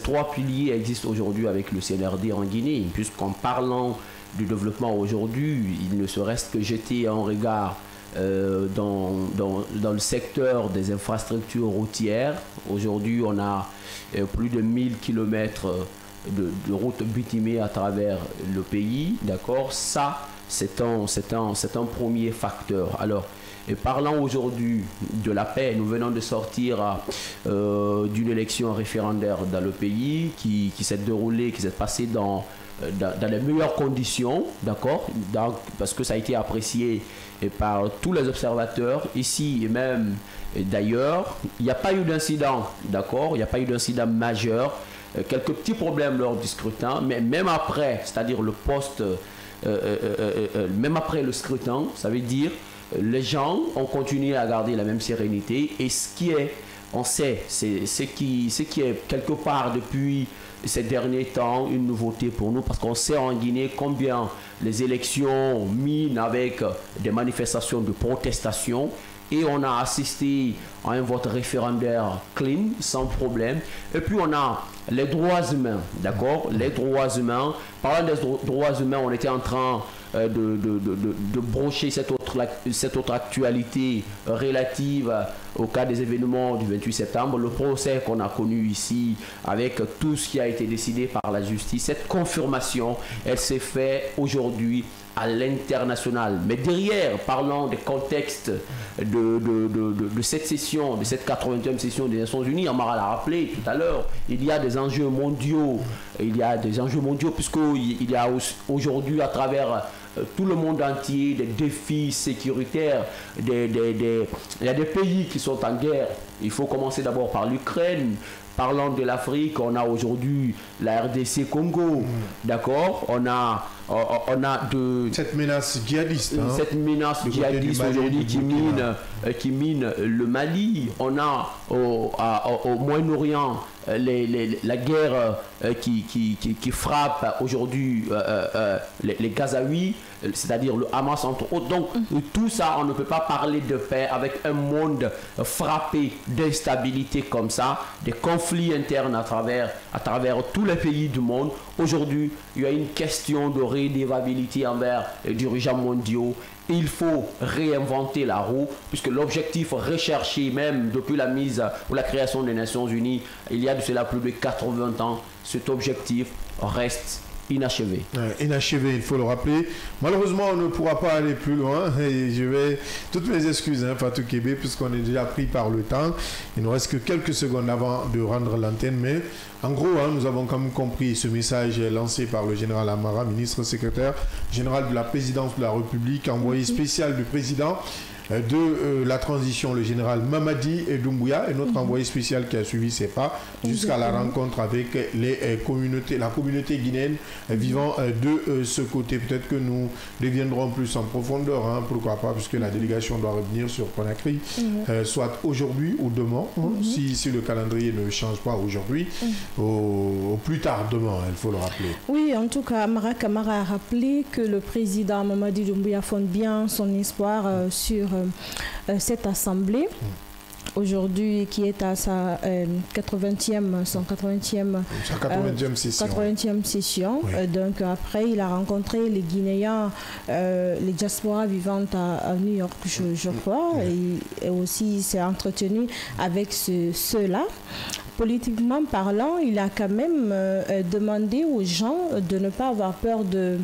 trois piliers existent aujourd'hui avec le CNRD en Guinée, puisqu'en parlant du développement aujourd'hui, il ne se reste que jeter un regard dans le secteur des infrastructures routières. Aujourd'hui, on a plus de 1000 km de routes bitumées à travers le pays, d'accord. Ça, c'est un premier facteur. Alors, et parlant aujourd'hui de la paix, nous venons de sortir d'une élection référendaire dans le pays qui s'est déroulée, qui s'est passée dans les meilleures conditions, d'accord, parce que ça a été apprécié par tous les observateurs ici et même d'ailleurs. Il n'y a pas eu d'incident, d'accord, il n'y a pas eu d'incident majeur. Quelques petits problèmes lors du scrutin, mais même après, c'est-à-dire même après le scrutin, ça veut dire les gens ont continué à garder la même sérénité. Et on sait, ce qui est quelque part depuis ces derniers temps une nouveauté pour nous, parce qu'on sait en Guinée combien les élections minent avec des manifestations de protestation. Et on a assisté à un vote référendaire clean, sans problème. Et puis on a les droits humains, d'accord, les droits humains. Parlant des droits humains, on était en train de brocher cette autre actualité relative au cas des événements du 28 septembre, le procès qu'on a connu ici avec tout ce qui a été décidé par la justice. Cette confirmation, elle s'est faite aujourd'hui à l'international. Mais derrière, parlant des contextes de cette session, de cette 80e session des Nations Unies, Amara l'a rappelé tout à l'heure, il y a des enjeux mondiaux. Il y a des enjeux mondiaux puisqu'il y a aujourd'hui à travers tout le monde entier des défis sécuritaires. Il y a des pays qui sont en guerre. Il faut commencer d'abord par l'Ukraine. Parlant de l'Afrique, on a aujourd'hui la RDC Congo, d'accord. On a cette menace djihadiste. Cette menace djihadiste aujourd'hui qui mine le Mali. On a au Moyen-Orient la guerre qui frappe aujourd'hui les Gazaouis, c'est-à-dire le Hamas entre autres. Donc tout ça, on ne peut pas parler de paix avec un monde frappé d'instabilité comme ça, des conflits internes à travers tous les pays du monde. Aujourd'hui, il y a une question de redevabilité envers les dirigeants mondiaux. Il faut réinventer la roue, puisque l'objectif recherché même depuis la mise ou la création des Nations Unies, il y a de cela plus de 80 ans, cet objectif reste inachevé. Inachevé, il faut le rappeler. Malheureusement, on ne pourra pas aller plus loin. Et je vais... Toutes mes excuses, Fatou Kébé, puisqu'on est déjà pris par le temps. Il ne reste que quelques secondes avant de rendre l'antenne. Mais en gros, nous avons quand même compris ce message lancé par le général Amara, ministre secrétaire général de la présidence de la République, envoyé spécial du président de la transition, le général Mamadi Doumbouya, et notre envoyé spécial qui a suivi ses pas jusqu'à la rencontre avec les communautés, la communauté guinéenne vivant de ce côté. Peut-être que nous reviendrons plus en profondeur, hein, pourquoi pas, puisque la délégation doit revenir sur Conakry, soit aujourd'hui ou demain, si le calendrier ne change pas aujourd'hui, au plus tard demain, il faut le rappeler. Oui, en tout cas, Amara Kamara a rappelé que le président Mamadi Doumbouya fonde bien son espoir sur cette assemblée. Aujourd'hui, qui est à sa 80e session. Oui. Donc après, il a rencontré les Guinéens, les diasporas vivantes à New York, je crois, et aussi il s'est entretenu avec ceux-là. Politiquement parlant, il a quand même demandé aux gens de ne pas avoir peur de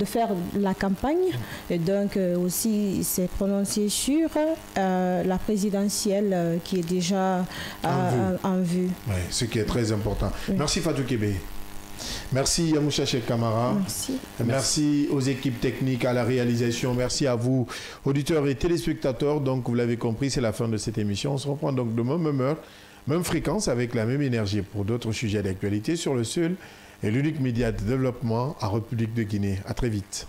faire la campagne. Et donc aussi, il s'est prononcé sur la présidentielle qui est déjà en vue. Oui, ce qui est très important. Oui. Merci Fatou Kébé. Merci Yamoucha Cheikh Kamara. Merci aux équipes techniques, à la réalisation. Merci à vous, auditeurs et téléspectateurs. Donc, vous l'avez compris, c'est la fin de cette émission. On se reprend donc demain, même heure, même fréquence, avec la même énergie pour d'autres sujets d'actualité sur le seul et l'unique média de développement en République de Guinée. À très vite.